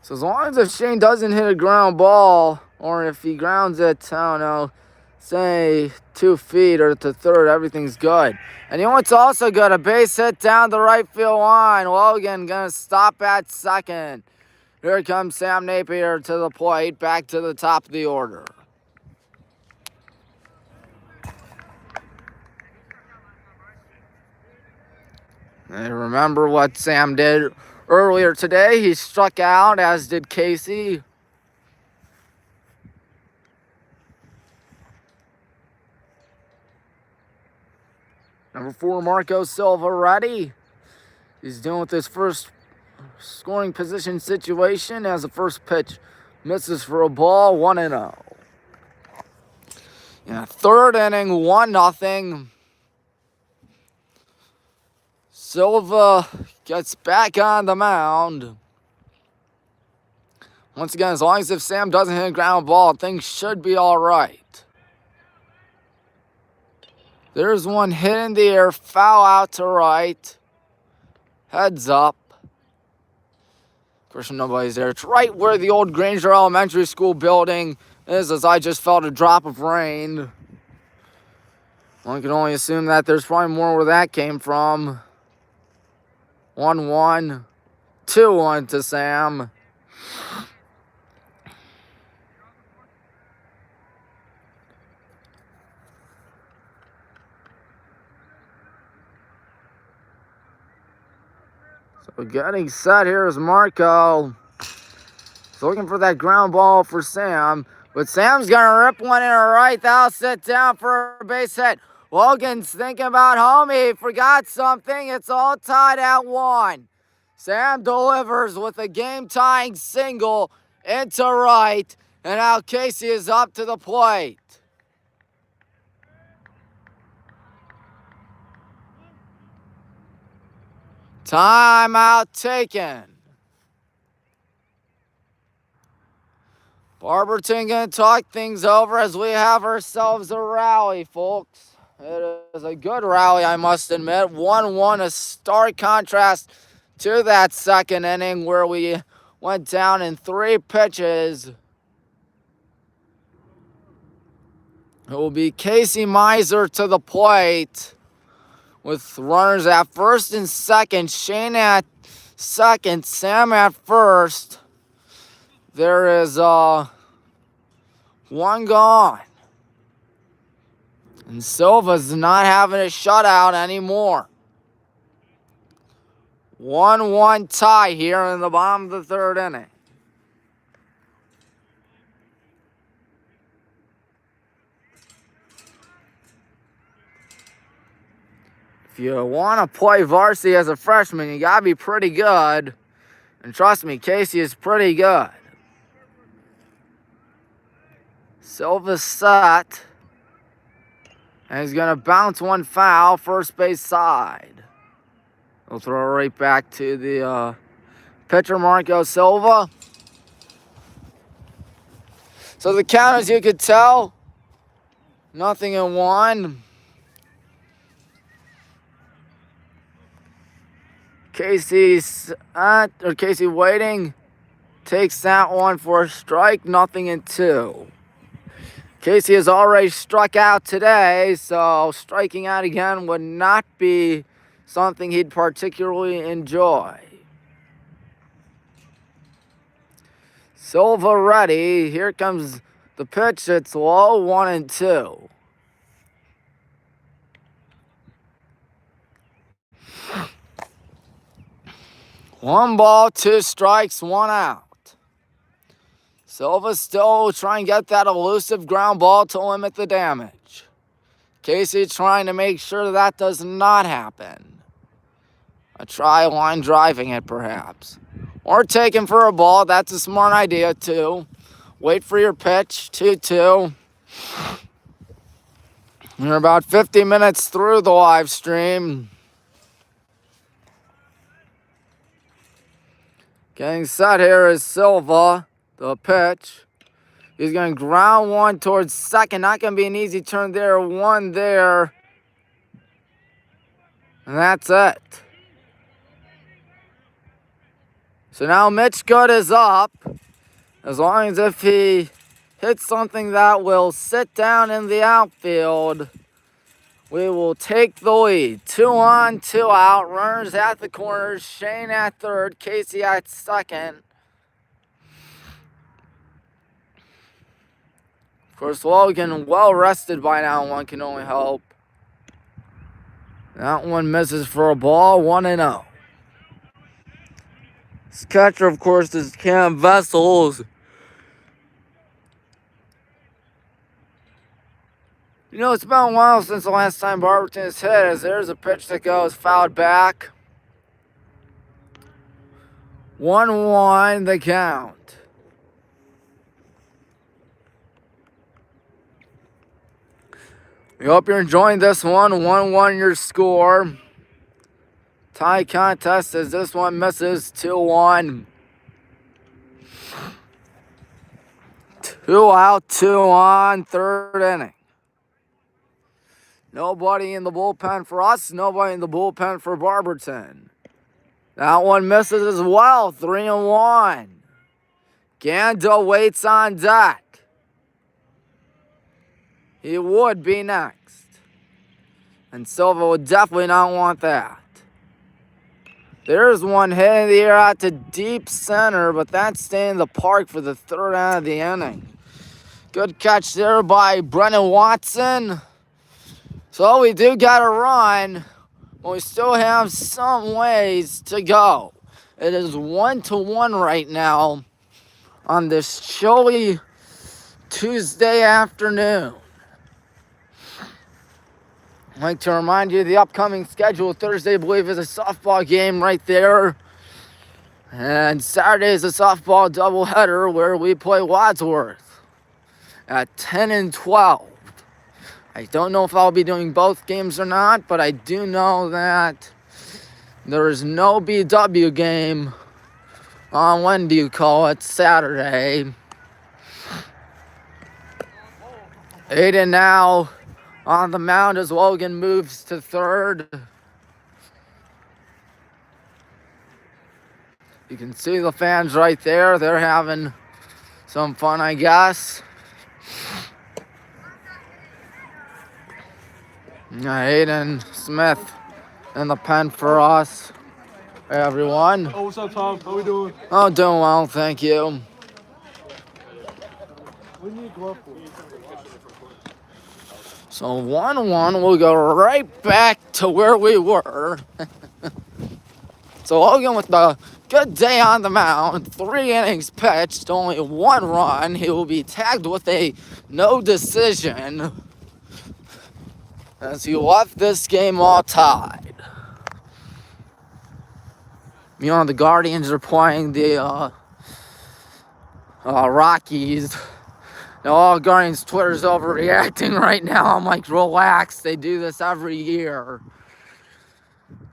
So as long as if Shane doesn't hit a ground ball, or if he grounds it, I don't know, say 2 feet or to third, everything's good. And you know what's also good? A base hit down the right field line. Logan gonna stop at second. Here comes Sam Napier to the plate, back to the top of the order. And remember what Sam did earlier today. He struck out, as did Casey. Number 4, Marco Silva, ready. He's dealing with his first scoring position situation as the first pitch misses for a ball, 1-0. Yeah, third inning, 1-0. Silva gets back on the mound. Once again, as long as if Sam doesn't hit a ground ball, things should be all right. There's one hit in the air, foul out to right. Heads up. Of course, nobody's there. It's right where the old Granger Elementary School building is, as I just felt a drop of rain. One can only assume that there's probably more where that came from. 1-1. 2-1 to Sam. So getting set here is Marco. He's looking for that ground ball for Sam. But Sam's going to rip one in a right. That'll sit down for a base hit. Logan's thinking about home. He forgot something. It's all tied at 1. Sam delivers with a game-tying single into right. And now Casey is up to the plate. Timeout taken. Barberton going to talk things over as we have ourselves a rally, folks. It is a good rally, I must admit. 1-1, a stark contrast to that second inning where we went down in 3 pitches. It will be Casey Miser to the plate with runners at first and second. Shane at second, Sam at first. There is one gone. And Silva's not having a shutout anymore. 1-1 tie here in the bottom of the 3rd inning. If you want to play varsity as a freshman, you got to be pretty good. And trust me, Casey is pretty good. Silva's set. And he's going to bounce one foul, first base side. He'll throw it right back to the pitcher, Marco Silva. So the count, as you could tell, 0-1. Casey waiting, takes that one for a strike, 0-2. Casey has already struck out today, so striking out again would not be something he'd particularly enjoy. Silva ready. Here comes the pitch. It's low, 1-2. One ball, 2 strikes, 1 out. Silva still trying to get that elusive ground ball to limit the damage. Casey trying to make sure that does not happen. A try line driving it perhaps. Or taking for a ball. That's a smart idea too. Wait for your pitch. 2-2. We're about 50 minutes through the live stream. Getting set here is Silva. The pitch. He's going to ground one towards second. Not going to be an easy turn there. 1 there. And that's it. So now Mitch Good is up. As long as if he hits something that will sit down in the outfield, we will take the lead. 2 on, 2 out. Runners at the corners. Shane at third. Casey at second. Of course, Logan well rested by now, one can only hope. That one misses for a ball, 1-0. This catcher, of course, is Cam Vessels. You know, it's been a while since the last time Barberton has hit, as there's a pitch that goes fouled back. 1-1 the count. We hope you're enjoying this one. 1-1 your score. Tie contest as this one misses. 2-1. 2 out, 2 on, third inning. Nobody in the bullpen for us. Nobody in the bullpen for Barberton. That one misses as well. 3-1. Gando waits on deck. He would be next. And Silva would definitely not want that. There's one hit in the air out to deep center, but that's staying in the park for the third out of the inning. Good catch there by Brennan Watson. So we do got a run, but we still have some ways to go. It is 1-1 right now on this chilly Tuesday afternoon. I'd like to remind you of the upcoming schedule. Thursday, I believe, is a softball game right there. And Saturday is a softball doubleheader where we play Wadsworth at 10 and 12. I don't know if I'll be doing both games or not, but I do know that there is no BW game on, when do you call it, Saturday. Aiden now on the mound as Logan moves to third. You can see the fans right there. They're having some fun, I guess. Aiden Smith in the pen for us. Hey, everyone. Oh, what's up, Tom? How we doing? Oh, doing well, thank you. What do you need glove for? So 1-1, we'll go right back to where we were. So Logan with the good day on the mound, 3 innings pitched, only 1 run. He will be tagged with a no decision as he left this game all tied. You know, the Guardians are playing the Rockies. Now, all Guardians Twitter's overreacting right now. I'm like, relax. They do this every year.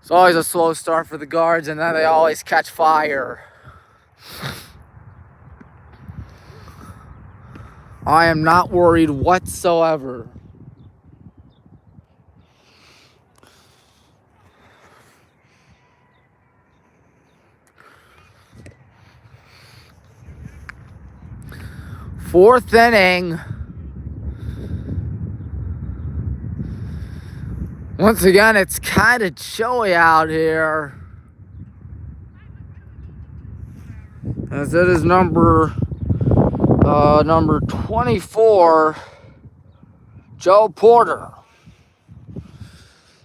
It's always a slow start for the Guards, and then they always catch fire. I am not worried whatsoever. Fourth inning. Once again, it's kind of chilly out here, as it is number 24, Joe Porter.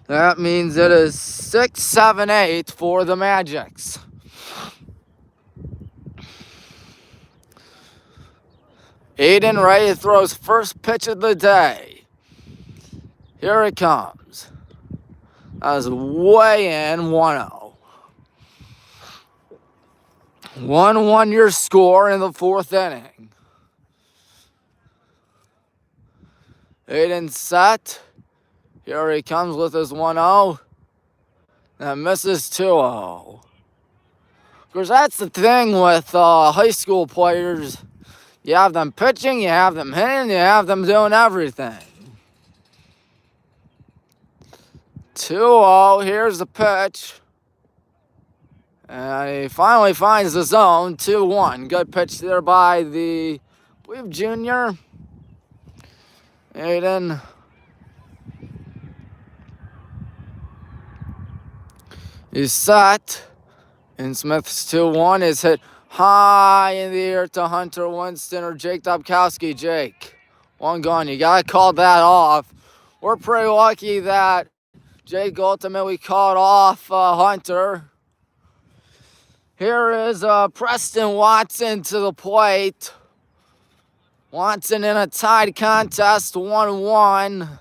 That means it is 6, 7, 8 for the Magics. Aiden Ray throws first pitch of the day. Here it comes. That was way in, 1-0. 1-1 your score in the 4th inning. Aiden set. Here he comes with his 1-0. That misses 2-0. Of course, that's the thing with high school players. You have them pitching, you have them hitting, you have them doing everything. 2-0, here's the pitch. And he finally finds the zone, 2-1. Good pitch there by the, I believe, junior. Aiden. He's set. And Smith's 2-1 is hit high in the air to Hunter Winston or Jake Dobkowski. Jake, one gone. You got to call that off. We're pretty lucky that Jake ultimately called off Hunter. Here is Preston Watson to the plate. Watson in a tied contest, 1-1.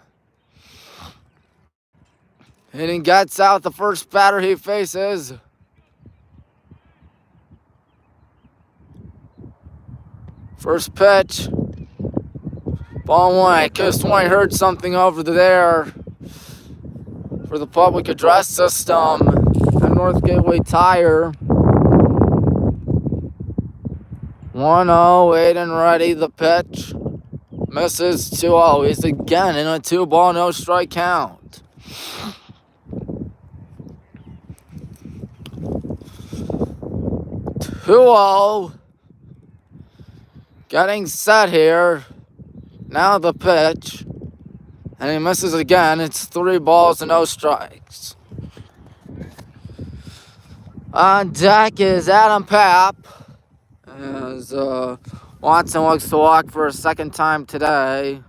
And he gets out the first batter he faces. First pitch. Ball one. I could have sworn I heard something over there for the public address system at North Gateway Tire. 1-0, Aiden ready, the pitch. Misses 2-0. He's again in a 2-ball, no strike count. Two-0. Getting set here. Now the pitch. And he misses again. It's 3 balls and no strikes. On deck is Adam Papp. As Watson looks to walk for a second time today.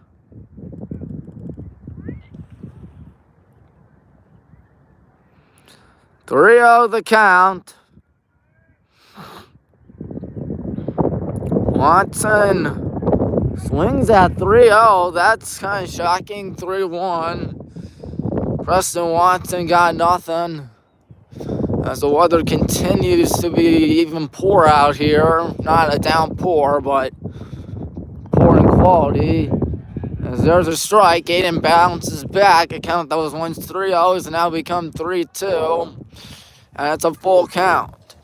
Three-0 the count. Watson swings at 3-0. That's kind of shocking. 3-1. Preston Watson got nothing. As the weather continues to be even poor out here. Not a downpour, but poor in quality. As there's a strike, Aiden bounces back. A count that was once 3-0 has now become 3-2. And it's a full count.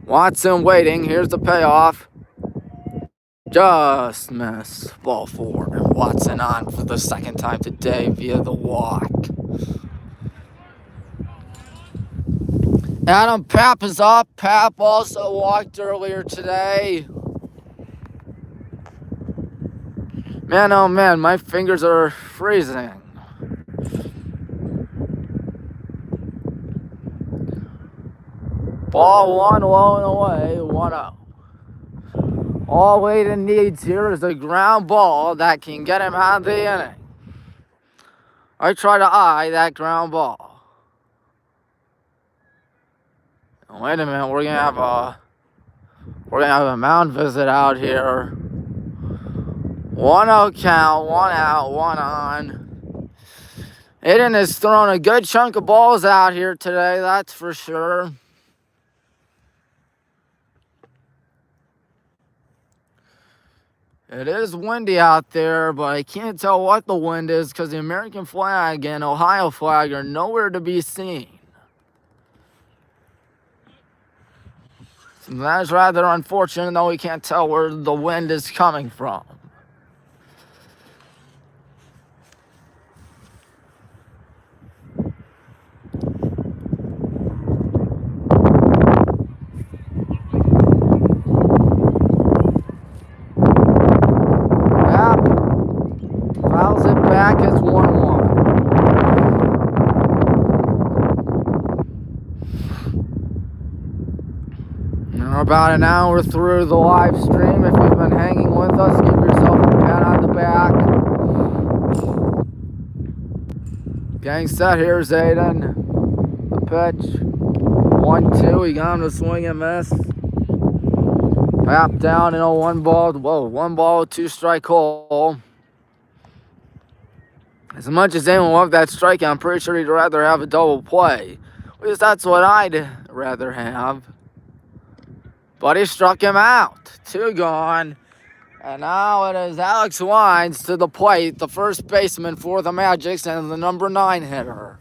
Watson waiting. Here's the payoff. Just miss. Ball 4. And Watson on for the second time today via the walk. Adam Papp is up. Papp also walked earlier today. Man, oh man, my fingers are freezing. Ball 1 low and away, 1-0. All Aiden needs here is a ground ball that can get him out of the inning. I try to eye that ground ball. Wait a minute, we're gonna have a mound visit out here. 1-0 count, 1 out, 1 on. Aiden has thrown a good chunk of balls out here today, that's for sure. It is windy out there, but I can't tell what the wind is because the American flag and Ohio flag are nowhere to be seen. So that is rather unfortunate, though we can't tell where the wind is coming from. Fouls it back, it's 1-1. We're about an hour through the live stream. If you've been hanging with us, give yourself a pat on the back. Getting set, here's Aiden. The pitch. 1-2, he got him to swing and miss. Papp down in a 1 ball, 2 strike hole. As much as anyone loved that strike, I'm pretty sure he'd rather have a double play. At least that's what I'd rather have. But he struck him out. 2 gone. And now it is Alex Wines to the plate, the first baseman for the Magics and the number 9 hitter.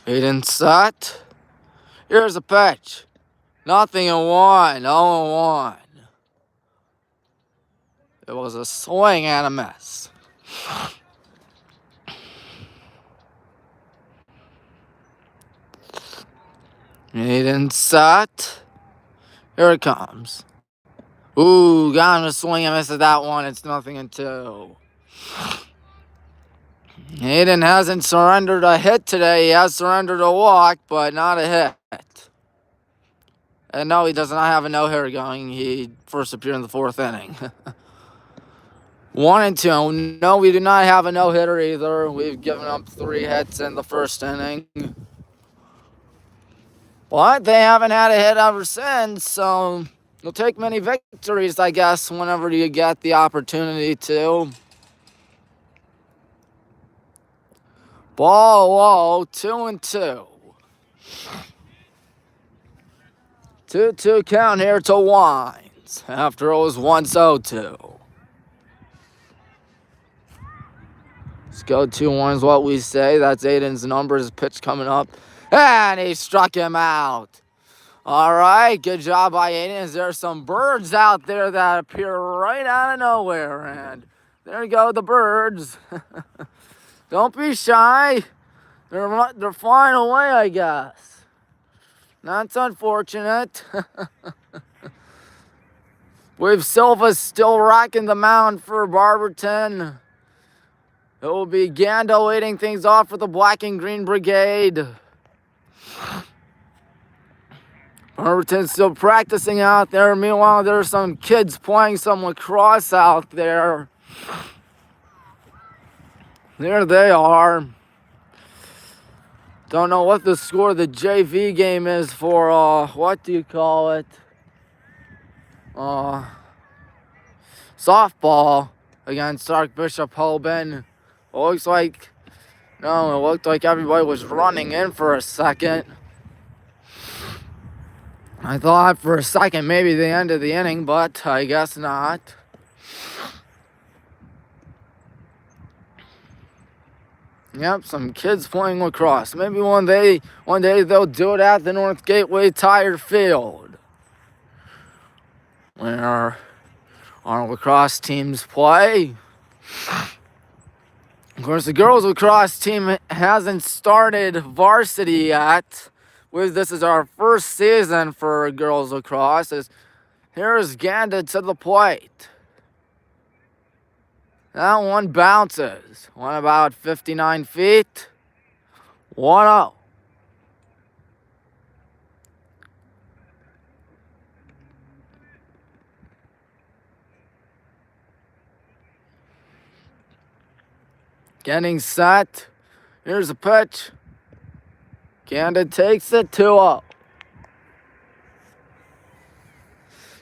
Aiden set. Here's a pitch. Nothing in one. 0-1. It was a swing and a miss. Hayden set. Here it comes. Ooh, got him to swing and miss at that one. It's 0-2. Hayden hasn't surrendered a hit today. He has surrendered a walk, but not a hit. And no, he does not have a no-hitter going. He first appeared in the 4th inning. 1-2. No, we do not have a no-hitter either. We've given up 3 hits in the 1st inning. But they haven't had a hit ever since, so you'll take many victories, I guess, whenever you get the opportunity to. Ball low, 2-2. 2-2 count here to Wines after it was 1-0-2. Let's go 2-1 is what we say. That's Aiden's number. His pitch coming up. And he struck him out. All right, good job by Aiden. There's some birds out there that appear right out of nowhere. And there you go, the birds. Don't be shy. They're flying away, I guess. That's unfortunate. With Silva still rocking the mound for Barberton. It will be Gando leading things off for the Black and Green Brigade. Barberton's still practicing out there. Meanwhile, there's some kids playing some lacrosse out there. There they are. Don't know what the score of the JV game is for, what do you call it? Softball against Archbishop Holben. It looks like, no, it looked like everybody was running in for a second. I thought for a second maybe the end of the inning, but I guess not. Yep, some kids playing lacrosse. Maybe one day they'll do it at the North Gateway Tire Field, where our lacrosse teams play. Of course, the girls lacrosse team hasn't started varsity yet. This is our first season for girls lacrosse. Here's Ganda to the plate. That one bounces. One about 59 feet. 1-0. Getting set. Here's a pitch. Ganda takes it, 2-0.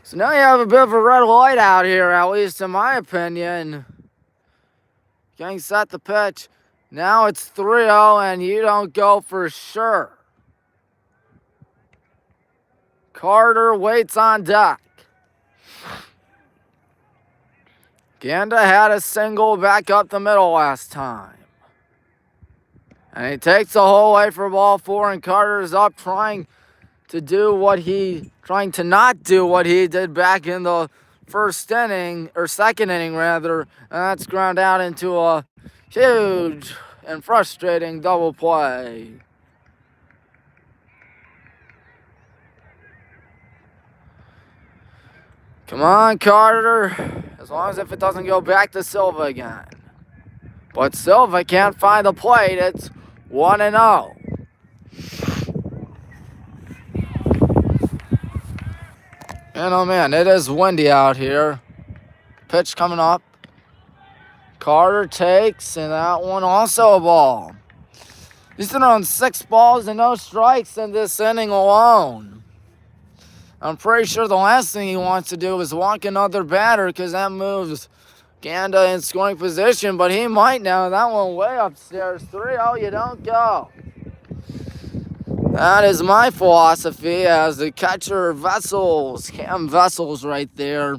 So now you have a bit of a red light out here, at least in my opinion. Getting set to pitch. Now it's 3-0 and you don't go for sure. Carter waits on deck. Ganda had a single back up the middle last time. And he takes the whole way for ball 4, and Carter's up trying to not do what he did back in the second inning rather. And that's ground out into a huge and frustrating double play. Come on, Carter. As long as if it doesn't go back to Silva again. But Silva can't find the plate. It's 1-0. And oh man, it is windy out here. Pitch coming up. Carter takes, and that one also a ball. He's thrown 6 balls and no strikes in this inning alone. I'm pretty sure the last thing he wants to do is walk another batter because that moves Ganda in scoring position, but he might now. That one way upstairs. 3-0, you don't go. That is my philosophy as the catcher Vessels, Cam Vessels right there,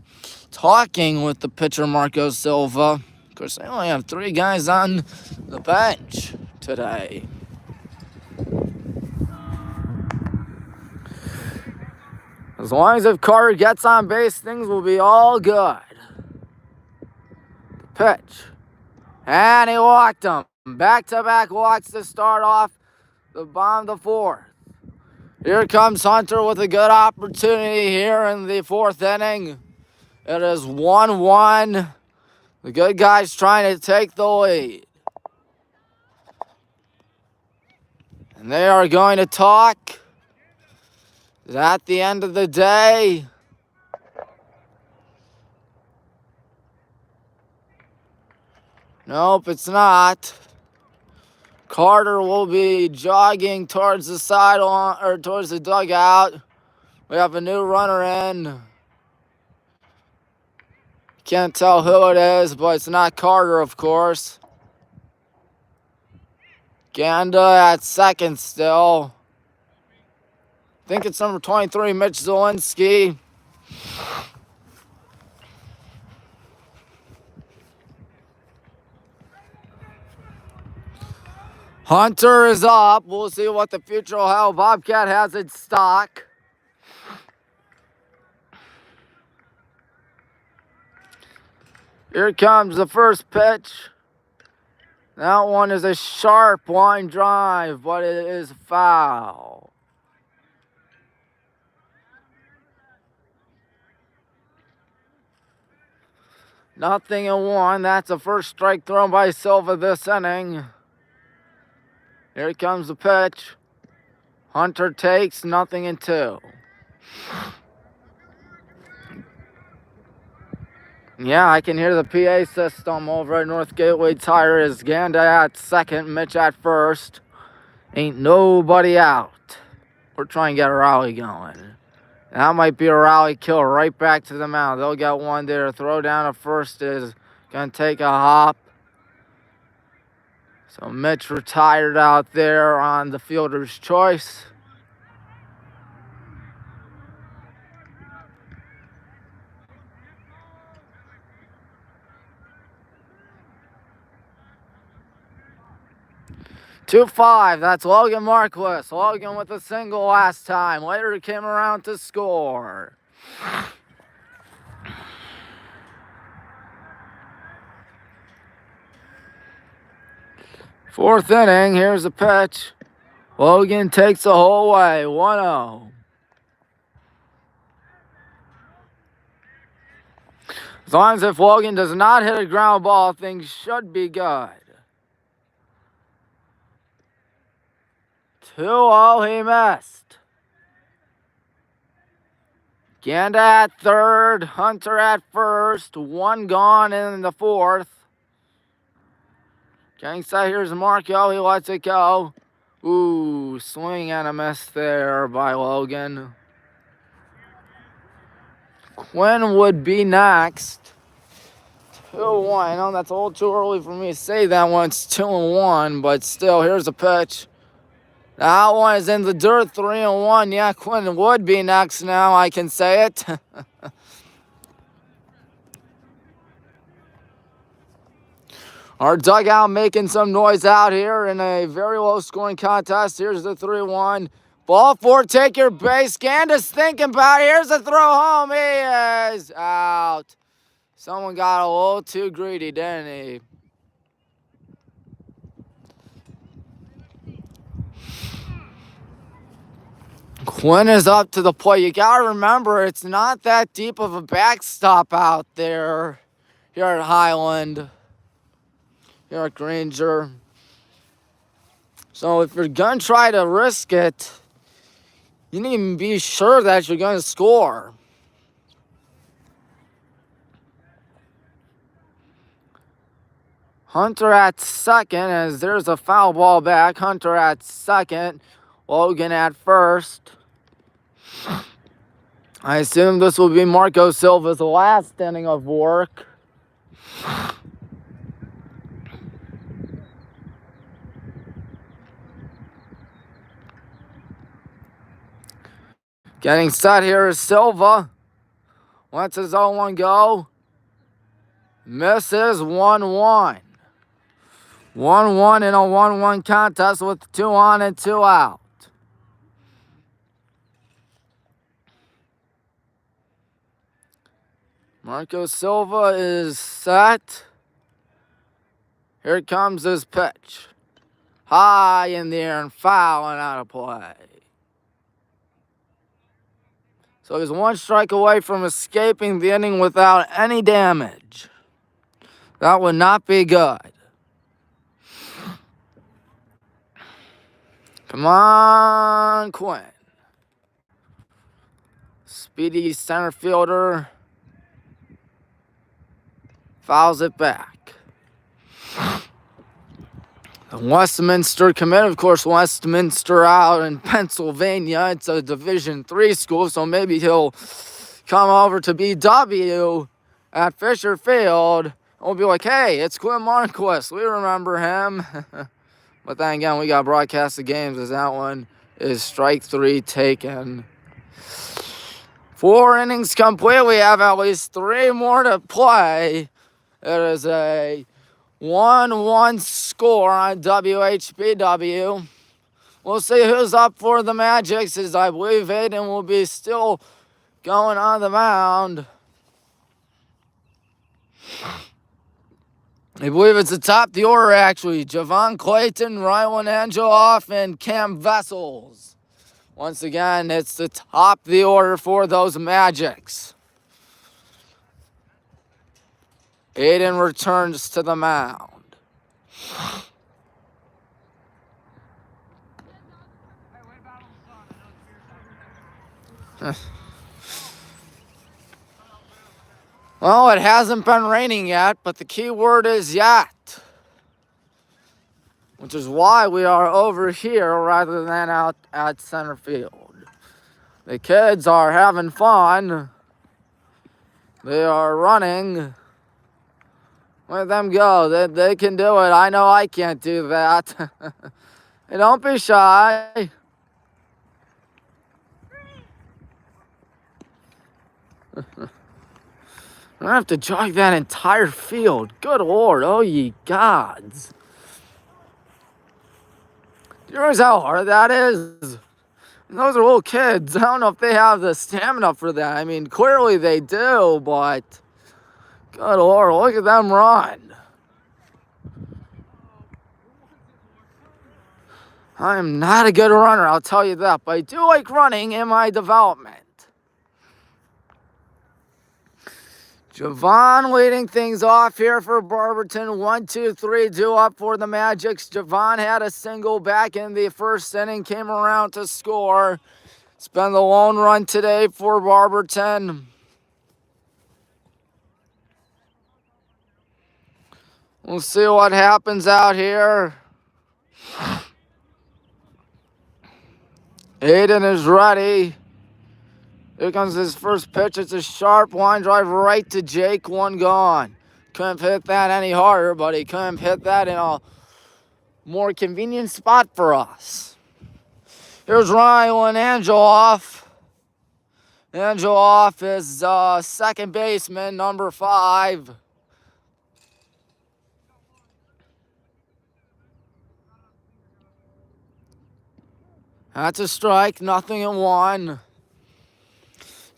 talking with the pitcher Marco Silva. Of course, they only have 3 guys on the bench today. As long as if Carter gets on base, things will be all good. Pitch. And he walked him. Back-to-back walks to start off the bottom of the fourth. Here comes Hunter with a good opportunity here in the fourth inning. It is 1-1. The good guy's trying to take the lead. And they are going to talk. At the end of the day, nope, it's not. Carter will be jogging towards the sideline or towards the dugout. We have a new runner in. Can't tell who it is, but it's not Carter, of course. Ganda at second still. I think it's number 23, Mitch Zielinski. Hunter is up. We'll see what the future will hold. Bobcat has its stock. Here comes the first pitch. That one is a sharp line drive, but it is foul. Nothing in one. That's the first strike thrown by Silva this inning. Here comes the pitch. Hunter takes, nothing in two. Yeah, I can hear the PA system over at North Gateway Tire. Is Ganda at second, Mitch at first. Ain't nobody out. We're trying to get a rally going. That might be a rally kill right back to the mound. They'll get one there. Throw down at first is going to take a hop. So Mitch retired out there on the fielder's choice. Two five. That's Logan Marquis. Logan with a single last time. Later came around to score. Fourth inning. Here's the pitch. Logan takes the whole way. 1-0. As long as if Logan does not hit a ground ball, things should be good. 2-0, he missed. Ganda at third, Hunter at first, one gone in the fourth. Getting set, here's Marco, he lets it go. Ooh, swing and a miss there by Logan. Quinn would be next. 2-1. I know that's a little too early for me to say that one. It's 2-1, but still, here's the pitch. That one is in the dirt, 3-1. Yeah, Quinn would be next now, I can say it. Our dugout making some noise out here in a very low-scoring contest. Here's the 3-1. Ball four, take your base. Ganda's thinking about it. Here's the throw home. He is out. Someone got a little too greedy, didn't he? Quinn is up to the plate. You got to remember, it's not that deep of a backstop out there here at Highland, here at Granger. So if you're going to try to risk it, you need to be sure that you're going to score. Hunter at second, as there's a foul ball back. Hunter at second. Logan at first. I assume this will be Marco Silva's last inning of work. Getting set here is Silva. Lets his 0-1 go. Misses 1-1. 1-1 in a 1-1 contest with 2 on and 2 out. Marco Silva is set. Here comes his pitch. High in the air and foul and out of play. So he's one strike away from escaping the inning without any damage. That would not be good. Come on, Quinn. Speedy center fielder. Fouls it back. The Westminster commit, of course, Westminster out in Pennsylvania. It's a Division III school, so maybe he'll come over to BW at Fisher Field. We'll be like, hey, it's Quinn Marquist. We remember him. But then again, we got broadcasted games as that one is strike 3 taken. 4 innings complete. We have at least 3 more to play. It is a 1-1 score on WHBW. We'll see who's up for the Magics, as I believe Aiden will be still going on the mound. I believe it's the top of the order, actually. Javon Clayton, Rylan Angeloff, and Cam Vessels. Once again, it's the top of the order for those Magics. Aiden returns to the mound. Well, it hasn't been raining yet, but the key word is yet. Which is why we are over here rather than out at center field. The kids are having fun. They are running. Let them go. They can do it. I know I can't do that. Hey, don't be shy. I'm gonna have to jog that entire field. Good Lord, oh ye gods. Do you realize how hard that is? And those are little kids. I don't know if they have the stamina for that. I mean, clearly they do, but good Lord, look at them run. I am not a good runner, I'll tell you that, but I do like running in my development. Javon leading things off here for Barberton. 1, 2, 3, due up for the Magics. Javon had a single back in the first inning, came around to score. It's been the lone run today for Barberton. We'll see what happens out here. Aiden is ready. Here comes his first pitch. It's a sharp line drive right to Jake. 1 gone. Couldn't hit that any harder, but he couldn't hit that in a more convenient spot for us. Here's Rylan Angeloff. Angeloff is second baseman, number 5. That's a strike, nothing in 1.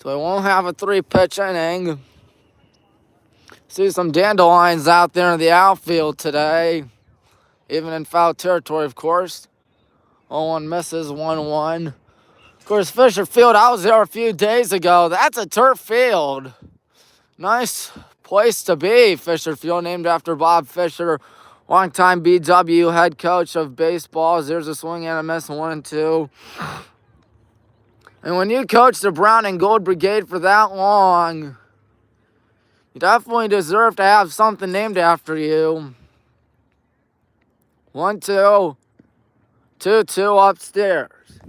So we won't have a 3-pitch inning. See some dandelions out there in the outfield today. Even in foul territory, of course. 0-1 misses, 1-1. Of course, Fisher Field, I was there a few days ago. That's a turf field. Nice place to be, Fisher Field, named after Bob Fisher, longtime BW head coach of baseball. There's a swing and a miss, 1-2. And when you coach the Brown and Gold Brigade for that long, you definitely deserve to have something named after you. 1-2. 2-2 upstairs.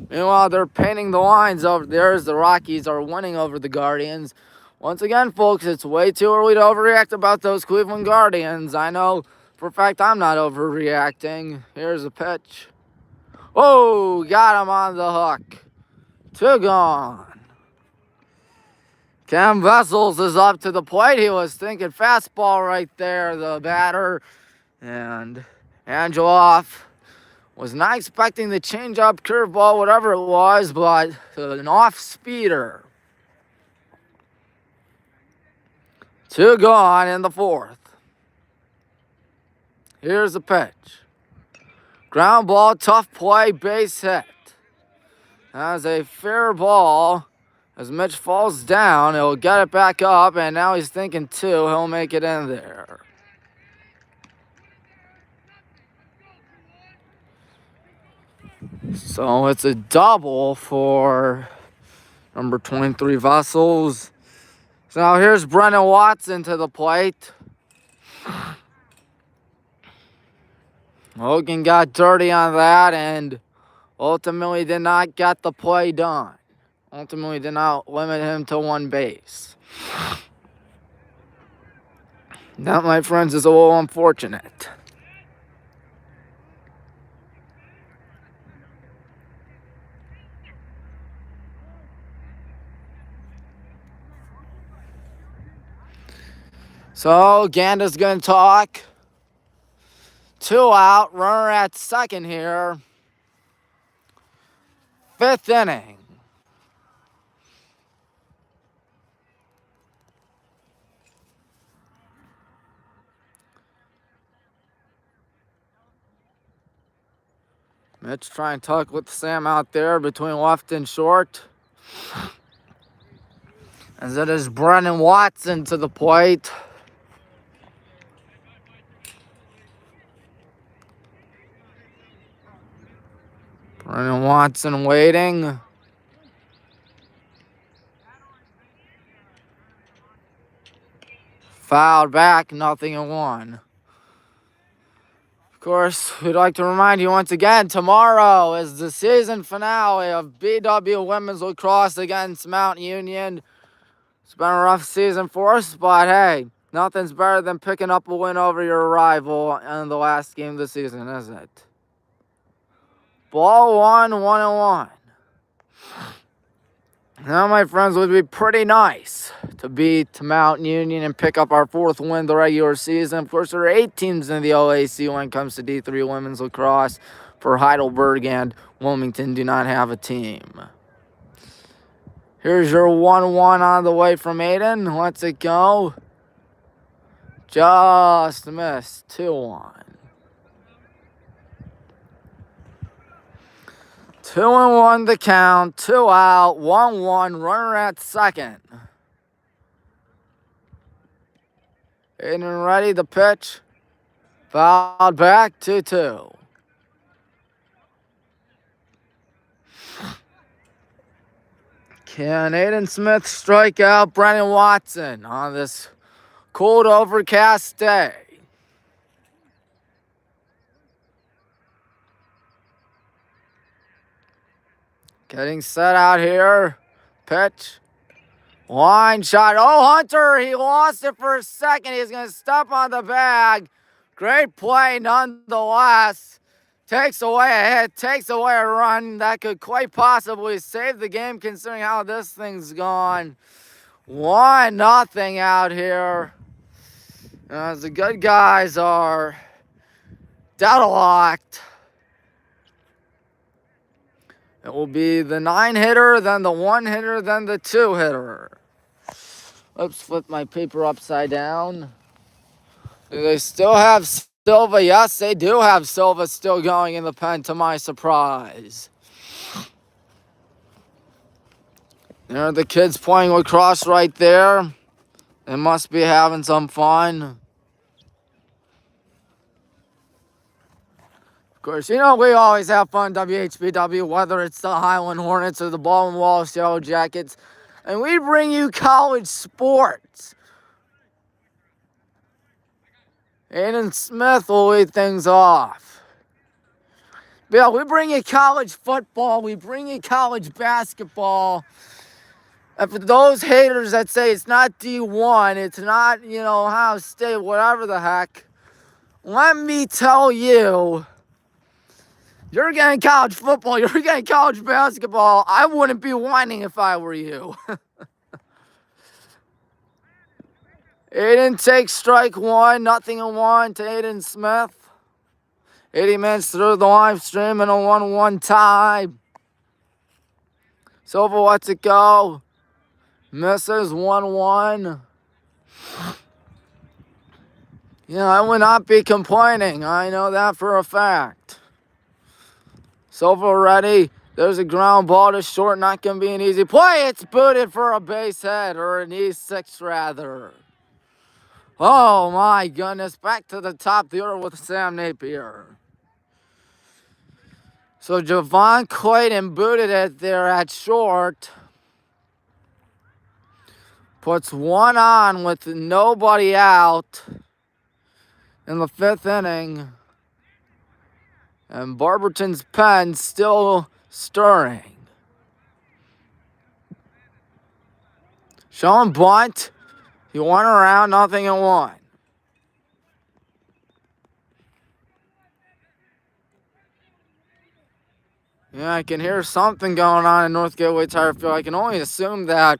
Meanwhile, they're painting the lines over there as the Rockies are winning over the Guardians. Once again, folks, it's way too early to overreact about those Cleveland Guardians. I know for a fact I'm not overreacting. Here's a pitch. Oh, got him on the hook. 2 gone. Cam Vessels is up to the plate. He was thinking fastball right there, the batter. And Angeloff was not expecting the changeup, curveball, whatever it was, but an off-speeder. 2 gone in the 4th. Here's the pitch. Ground ball, tough play, base hit. That's a fair ball. As Mitch falls down, he'll get it back up, and now he's thinking 2. He'll make it in there. So it's a double for number 23 Vessels. So now here's Brennan Watson to the plate. Hogan got dirty on that and ultimately did not get the play done. Ultimately did not limit him to 1 base. That, my friends, is a little unfortunate. So Ganda's going to talk. 2 out, runner at second here. 5th inning. Mitch trying to talk with Sam out there between left and short. As it is Brennan Watson to the plate. Brennan Watson waiting. Fouled back, 0-1. Of course, we'd like to remind you once again, tomorrow is the season finale of BW Women's Lacrosse against Mount Union. It's been a rough season for us, but hey, nothing's better than picking up a win over your rival in the last game of the season, is it? Ball 1, 1-1. Now, my friends, it would be pretty nice to beat Mount Union and pick up our 4th win the regular season. Of course, there are 8 teams in the OAC when it comes to D3 women's lacrosse. For Heidelberg and Wilmington do not have a team. Here's your 1-1 on the way from Aiden. Let's it go. Just missed. 2-1. 2-1 the count, 2 out, 1-1, runner at second. Aiden ready, the pitch. Fouled back, 2-2. Can Aiden Smith strike out Brennan Watson on this cold, overcast day? Getting set out here. Pitch. Line shot. Oh, Hunter, he lost it for a second. He's going to step on the bag. Great play nonetheless. Takes away a hit, takes away a run that could quite possibly save the game considering how this thing's gone. 1-0 out here. As the good guys are deadlocked. It will be the 9-hitter, then the 1-hitter, then the 2-hitter. Oops, flip my paper upside down. Do they still have Silva? Yes, they do have Silva still going in the pen, to my surprise. There are the kids playing lacrosse right there. They must be having some fun. Of course, you know we always have fun, WHBW, whether it's the Highland Hornets or the Baldwin Wallace Yellow Jackets. And we bring you college sports. Aiden Smith will lead things off. Yeah, we bring you college football. We bring you college basketball. And for those haters that say it's not D1, it's not, Ohio State, whatever the heck, let me tell you, you're getting college football, you're getting college basketball. I wouldn't be whining if I were you. Aiden takes strike 1, 0-1 to Aiden Smith. 80 minutes through the live stream and a 1-1 tie. Silva lets it go. Misses 1-1. Yeah, I would not be complaining. I know that for a fact. Silva ready. There's a ground ball to short. Not going to be an easy play. It's booted for a base hit, or an E6 rather. Oh my goodness. Back to the top of the order with Sam Napier. So Javon Clayton booted it there at short. Puts one on with nobody out in the 5th inning. And Barberton's pen still stirring. Showing bunt. He went around, nothing and one. Yeah, I can hear something going on in North Gateway Tire Field. I can only assume that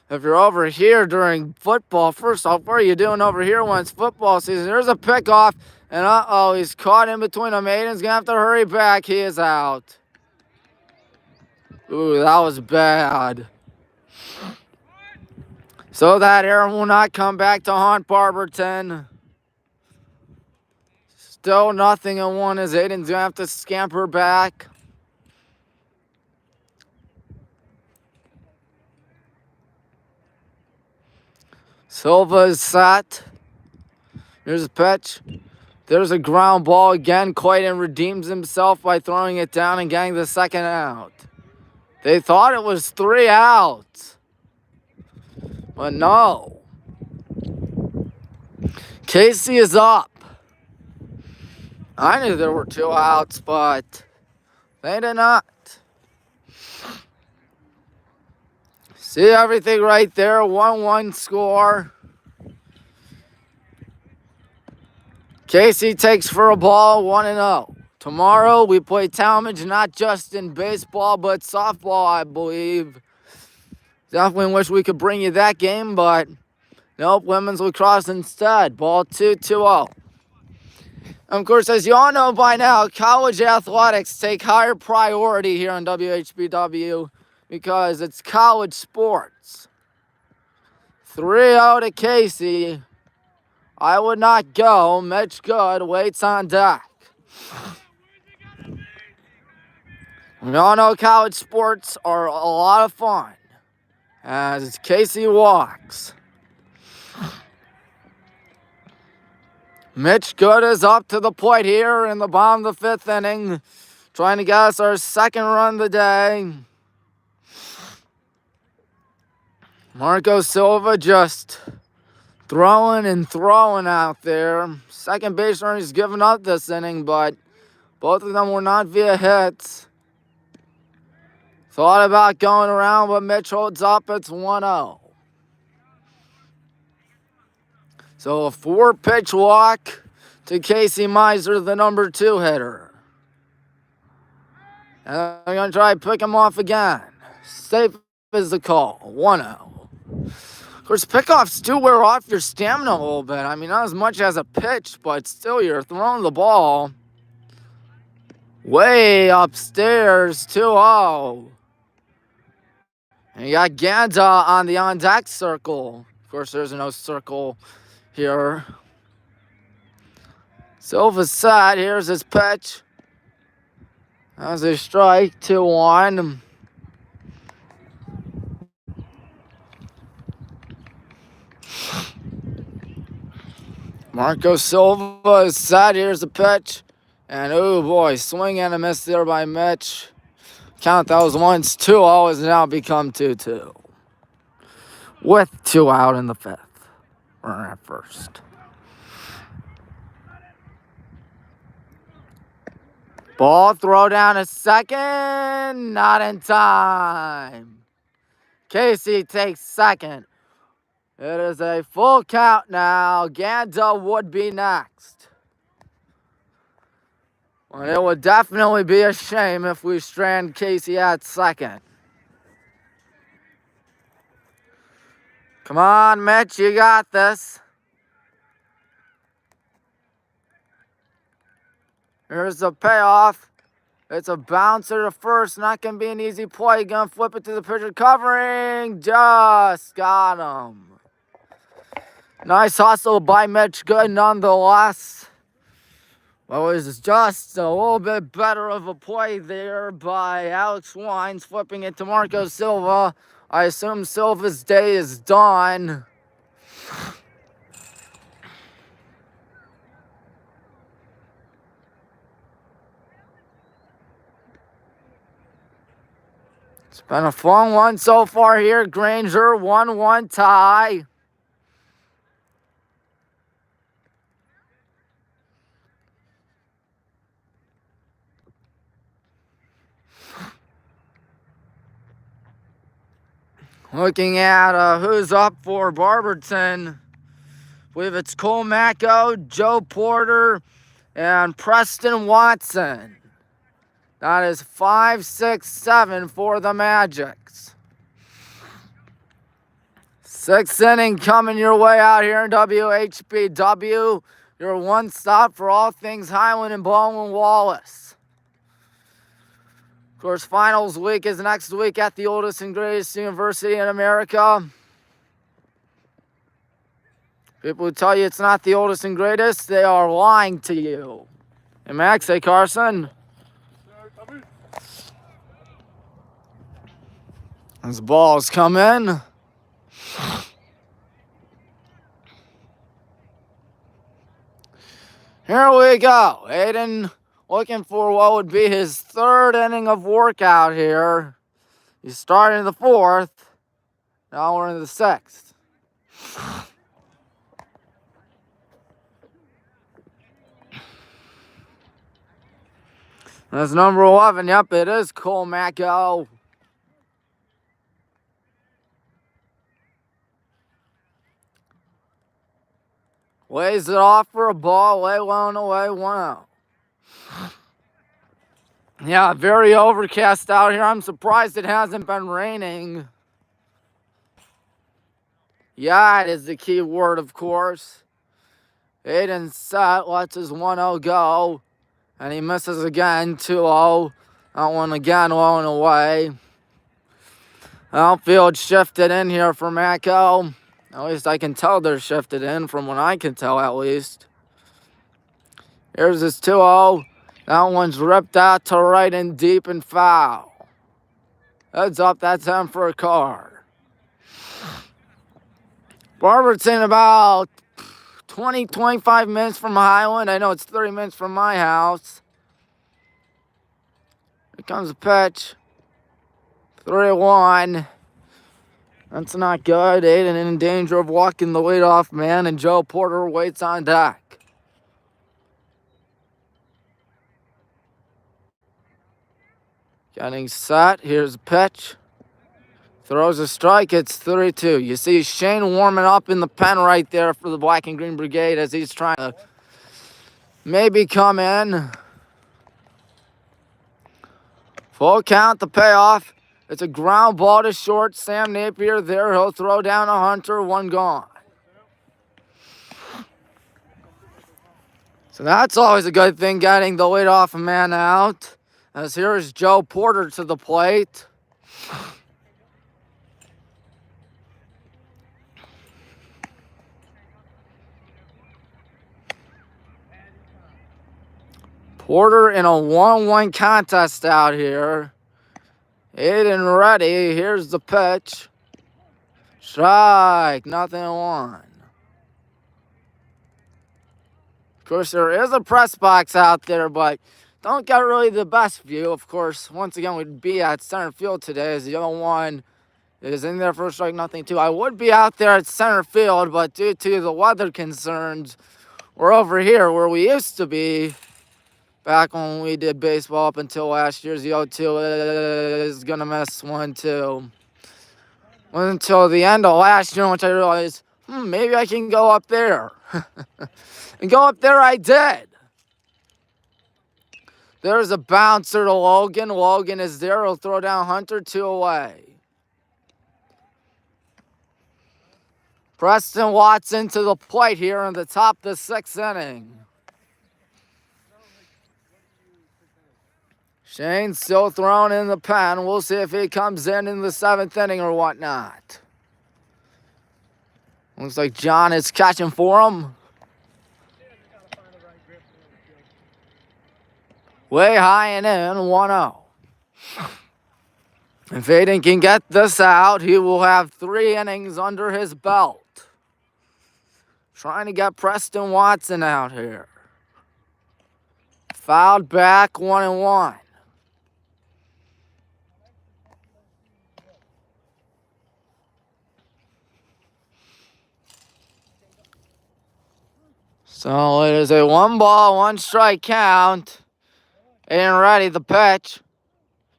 if you're over here during football, first off, what are you doing over here when it's football season? There's a pickoff, and uh-oh, he's caught in between them. Aiden's going to have to hurry back. He is out. Ooh, that was bad. So that error will not come back to haunt Barberton. Still nothing and one as Aiden's going to have to scamper back. Silva is set. Here's a pitch. There's a ground ball again. Clayton redeems himself by throwing it down and getting the second out. They thought it was 3 outs. But no. Casey is up. I knew there were 2 outs, but they did not. See everything right there. 1-1 score. Casey takes for a ball, 1-0. Tomorrow we play Talmadge, not just in baseball, but softball, I believe. Definitely wish we could bring you that game, but nope, women's lacrosse instead. Ball 2-2-0. Of course, as you all know by now, college athletics take higher priority here on WHBW because it's college sports. 3-0 to Casey. I would not go. Mitch Good waits on deck. We all know college sports are a lot of fun as Casey walks. Mitch Good is up to the plate here in the bottom of the 5th inning, trying to get us our second run of the day. Marco Silva just throwing and throwing out there. Second baseman is giving up this inning, but both of them were not via hits. Thought about going around, but Mitch holds up. It's 1-0. So a 4-pitch walk to Casey Miser, the number 2 hitter. And I'm going to try to pick him off again. Safe is the call. 1-0. Of course, pickoffs do wear off your stamina a little bit. I mean, not as much as a pitch, but still you're throwing the ball way upstairs, 2-0. And you got Ganda on the on-deck circle. Of course, there's no circle here. Silva's set. Here's his pitch. That was a strike, 2-1. Marco Silva is set. Here's the pitch. And, oh boy, swing and a miss there by Mitch. Count those once. 2-0 has now become 2-2. With 2 out in the 5th. Runner at first. Ball throw down a second. Not in time. Casey takes second. It is a full count now. Ganda would be next. Well, it would definitely be a shame if we strand Casey at second. Come on, Mitch, you got this. Here's the payoff. It's a bouncer to first. Not going to be an easy play. Going to flip it to the pitcher. Covering. Just got him. Nice hustle by Mitch Good nonetheless. Well, it was just a little bit better of a play there by Alex Wines, flipping it to Marco Silva. I assume Silva's day is done. It's been a fun one so far here. Granger 1-1 tie. Looking at who's up for Barberton. I believe it's Cole Macko, Joe Porter, and Preston Watson. That is 5, 6, 7 for the Magics. Sixth inning coming your way out here in WHBW. Your one stop for all things Highland and Baldwin Wallace. Of course, finals week is next week at the oldest and greatest university in America. People who tell you it's not the oldest and greatest, they are lying to you. Hey, Max, hey, Carson. As balls come in. Here we go. Aiden looking for what would be his third inning of work out here. He started in the fourth. Now we're in the sixth. That's number 11. Yep, it is Cole Macko. Lays it off for a ball, way low and away, 1-0. Yeah, very overcast out here. I'm surprised it hasn't been raining. Yeah, it is the key word, of course. Aiden set, lets his 1-0 go. And he misses again, 2-0. That one again, low and away. Outfield shifted in here for Macko. At least I can tell they're shifted in from what I can tell, at least. Here's his 2-0. That one's ripped out to right and deep and foul. Heads up, that's him for a card. Barberton about 20, 25 minutes from Highland. I know it's 30 minutes from my house. Here comes a pitch. 3-1. That's not good. Aiden in danger of walking the leadoff man, and Joe Porter waits on deck. Getting set. Here's a pitch. Throws a strike. It's 3-2. You see Shane warming up in the pen right there for the Black and Green Brigade as he's trying to maybe come in. Full count, the payoff. It's a ground ball to short. Sam Napier there. He'll throw down a Hunter. One gone. So that's always a good thing, getting the leadoff man out. As here's Joe Porter to the plate. Porter in a 1-1 contest out here. Aiden ready. Here's the pitch. Strike. Nothing one. Of course, there is a press box out there, but don't get really the best view. Of course, once again, we'd be at center field today as the other one is in there for a strike, nothing two. I would be out there at center field, but due to the weather concerns, we're over here where we used to be. Back when we did baseball up until last year's, the 0-2 is going to miss 1-2. Went until the end of last year, which I realized, maybe I can go up there. And go up there I did. There's a bouncer to Logan. Logan is there. He'll throw down Hunter, 2 away. Preston Watson to the plate here in the top of the 6th inning. Shane's still thrown in the pen. We'll see if he comes in the 7th inning or whatnot. Looks like John is catching for him. Way high and in, 1-0. If Aiden can get this out, he will have 3 innings under his belt. Trying to get Preston Watson out here. Fouled back, 1-1. So it is a 1-ball, 1-strike count. Aiden ready, the pitch.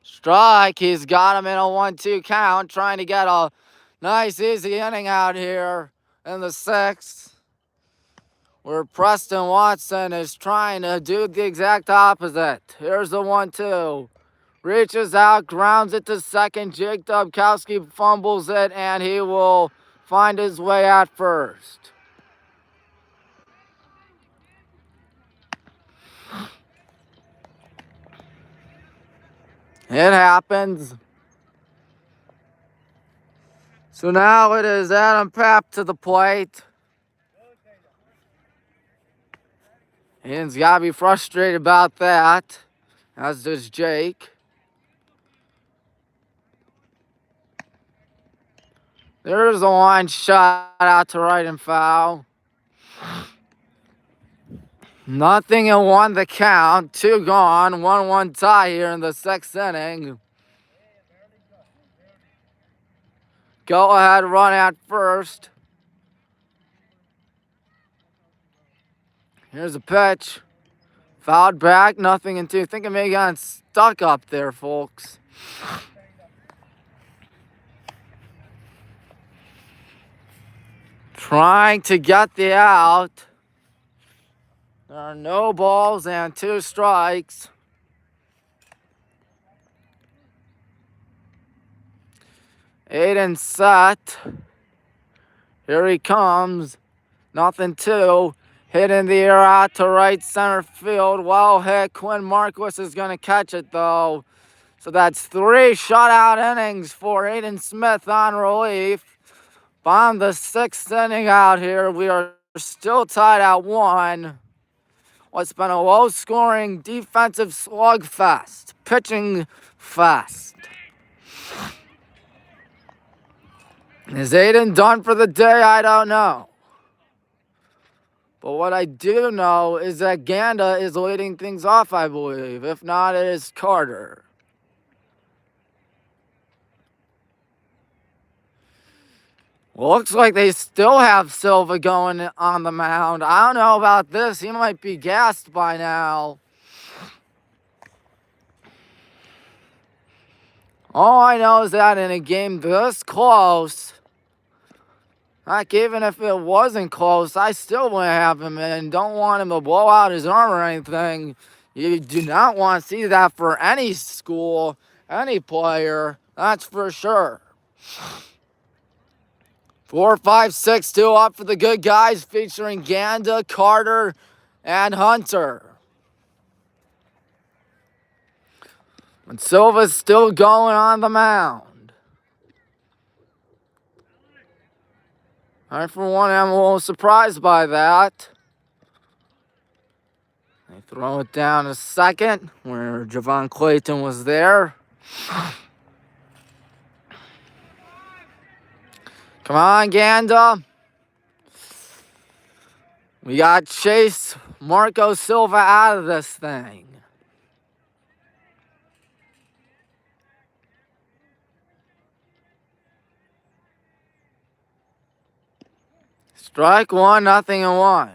Strike, he's got him in a 1-2 count, trying to get a nice, easy inning out here in the 6th. Where Preston Watson is trying to do the exact opposite. Here's the 1-2. Reaches out, grounds it to second. Jake Dubkowski fumbles it, and he will find his way at first. It happens. So now it is Adam Papp to the plate. Ian's got to be frustrated about that, as does Jake. There's a line shot out to right and foul. Nothing in 1 the count. 2 gone. 1-1 tie here in the 6th inning. Go ahead, run at first. Here's a pitch. Fouled back, nothing in 2. Think it may have gotten stuck up there, folks. Trying to get the out. There are no balls and 2 strikes. Aiden set. Here he comes. Nothing 2. Hit in the air out to right center field. Well hit. Quinn Marquis is going to catch it, though. So that's 3 shutout innings for Aiden Smith on relief. On the 6th inning out here, we are still tied at 1. What's been a low-scoring defensive slugfest. Pitching fest. Is Aiden done for the day? I don't know. But what I do know is that Ganda is leading things off, I believe. If not, it is Carter. Looks like they still have Silva going on the mound. I don't know about this. He might be gassed by now. All I know is that in a game this close, heck, even if it wasn't close, I still wouldn't have him in. Don't want him to blow out his arm or anything. You do not want to see that for any school, any player. That's for sure. 4, 5, 6, 2 up for the good guys, featuring Ganda, Carter, and Hunter. And Silva's still going on the mound. I, for one, am a little surprised by that. They throw it down to second, where Javon Clayton was there. Come on, Ganda. We got Chase Marco Silva out of this thing. Strike 1, 0-1.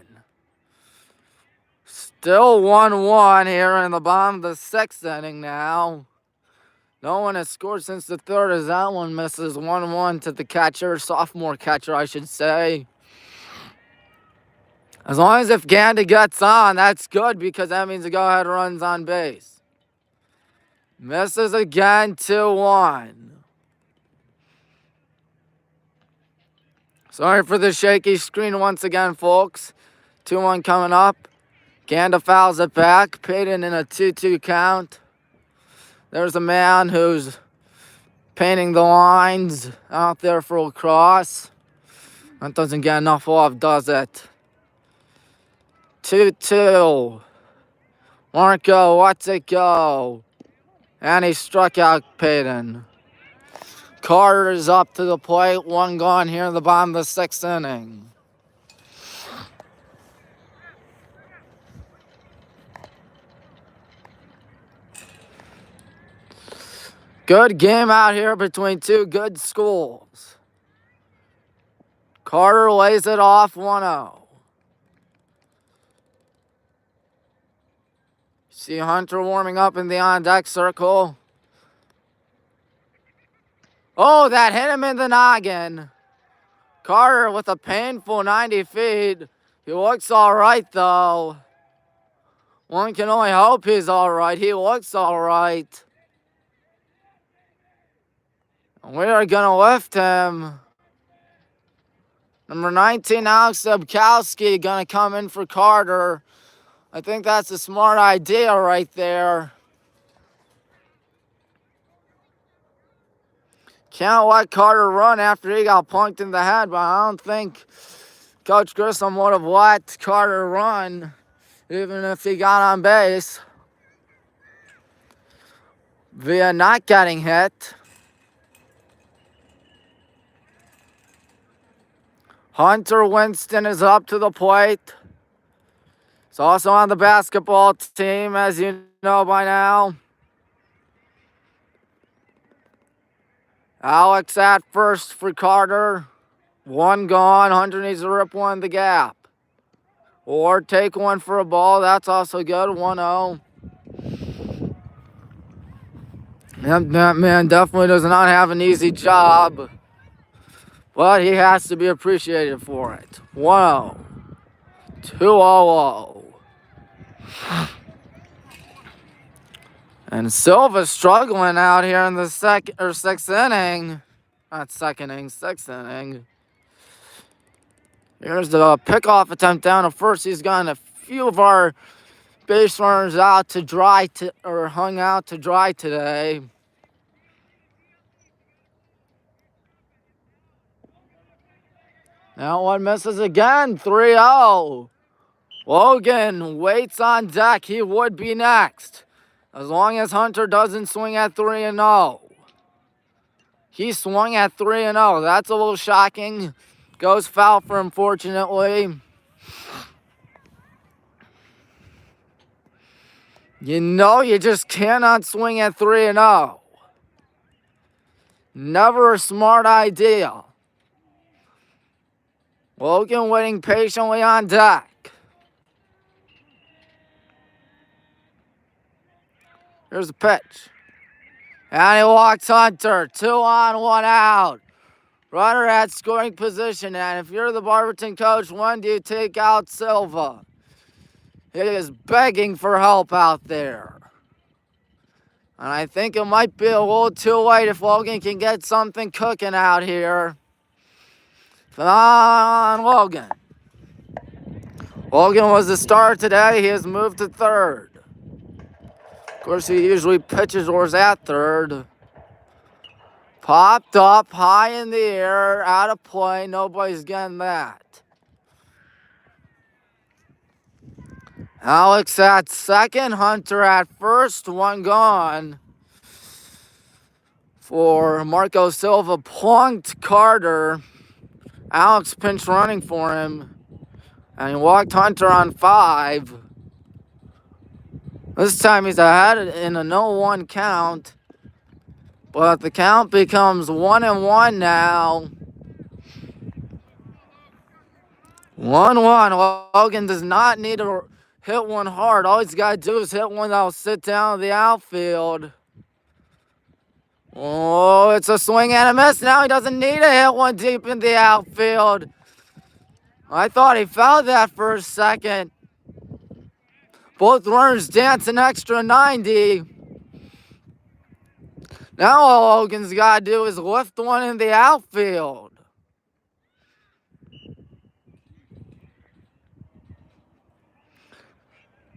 Still 1-1 here in the bottom of the 6th inning now. No one has scored since the 3rd as that one misses. 1-1 to the catcher, sophomore catcher, I should say. As long as if Ganda gets on, that's good because that means the go-ahead runs on base. Misses again, 2-1. Sorry for the shaky screen once again, folks. 2-1 coming up. Ganda fouls it back. Payton in a 2-2 count. There's a man who's painting the lines out there for lacrosse. That doesn't get enough off, does it? 2-2. Marco, what's it go? And he struck out Payton. Carter is up to the plate. One gone here in the bottom of the 6th inning. Good game out here between two good schools. Carter lays it off 1-0. See Hunter warming up in the on-deck circle. Oh, that hit him in the noggin. Carter with a painful 90 feet. He looks all right, though. One can only hope he's all right. He looks all right. We are going to lift him. Number 19, Alex Zebkowski, going to come in for Carter. I think that's a smart idea right there. Can't let Carter run after he got punked in the head, but I don't think Coach Grissom would have let Carter run, even if he got on base, via not getting hit. Hunter Winston is up to the plate. He's also on the basketball team, as you know by now. Alex at first for Carter. One gone. Hunter needs to rip one in the gap. Or take one for a ball. That's also good. 1-0. That man definitely does not have an easy job. But he has to be appreciated for it. 1-0. 2-0. And Silva's struggling out here in the 6th inning. Not 2nd inning, 6th inning. Here's the pickoff attempt down to first. He's gotten a few of our base runners out to dry or hung out to dry today. Now one misses again. 3-0. Logan waits on deck. He would be next, as long as Hunter doesn't swing at 3-0. He swung at 3-0. That's a little shocking. Goes foul for him, fortunately. You know you just cannot swing at 3-0. Never a smart idea. Logan waiting patiently on deck. Here's the pitch. And he walks Hunter. 2 on, 1 out. Runner at scoring position. And if you're the Barberton coach, when do you take out Silva? He is begging for help out there. And I think it might be a little too late if Logan can get something cooking out here. Come on, Logan. Logan was the star today. He has moved to third. Of course, he usually pitches or is at third. Popped up high in the air, out of play. Nobody's getting that. Alex at second, Hunter at first, one gone. For Marco Silva, plunked Carter. Alex pinch running for him. And he walked Hunter on 5. This time he's ahead in a 0-1 count. But the count becomes 1-1 now. 1-1. Logan does not need to hit one hard. All he's got to do is hit one that'll sit down in the outfield. Oh, it's a swing and a miss. Now he doesn't need to hit one deep in the outfield. I thought he fouled that for a second. Both runners dance an extra 90. Now all Logan's got to do is lift one in the outfield.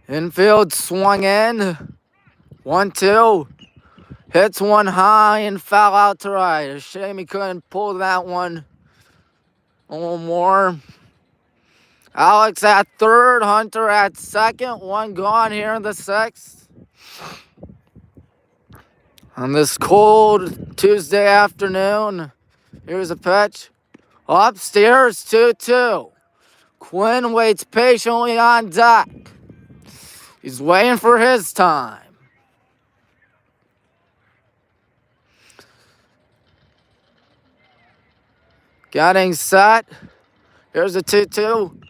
Infield swung in. 1-2. Hits one high and foul out to right. A shame he couldn't pull that one A little more. Alex at third, Hunter at second. One gone here in the sixth. On this cold Tuesday afternoon, here's a pitch. Upstairs, 2-2. Quinn waits patiently on deck. He's waiting for his time. Getting set. Here's a 2-2.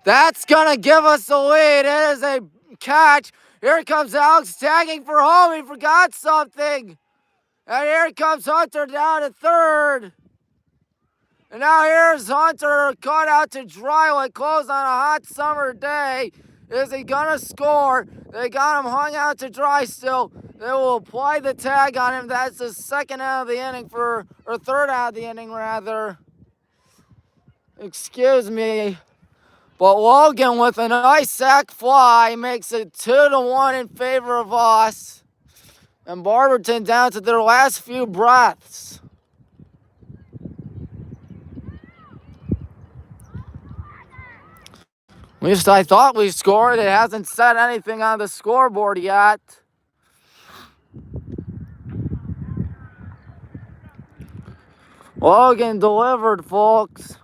That's going to give us the lead. It is a catch. Here comes Alex tagging for home. He forgot something. And here comes Hunter down to third. And now here's Hunter caught out to dry like clothes on a hot summer day. Is he going to score? They got him hung out to dry still. They will apply the tag on him. That's the second out of the inning or third out of the inning rather. Excuse me. But Logan with a nice sac fly makes it 2-1 in favor of us. And Barberton down to their last few breaths. At least I thought we scored. It hasn't said anything on the scoreboard yet. Logan delivered, folks.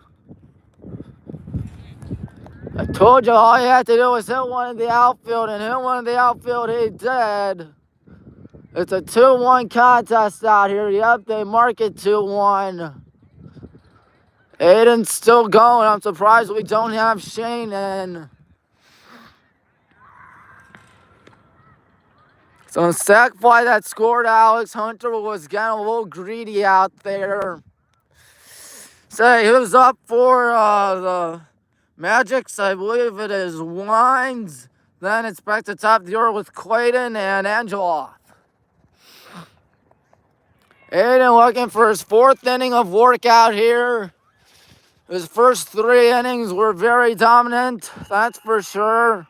I told you all you had to do was hit one in the outfield, and hit one in the outfield he did. It's a 2-1 contest out here. Yep, they mark it 2-1. Aiden's still going. I'm surprised we don't have Shane in. So a sac fly that scored Alex. Hunter was getting a little greedy out there. Say, who's up for the Magics? I believe it is Wines. Then it's back to top the order with Clayton and Angela. Aiden looking for his fourth inning of work out here. His first 3 innings were very dominant, that's for sure.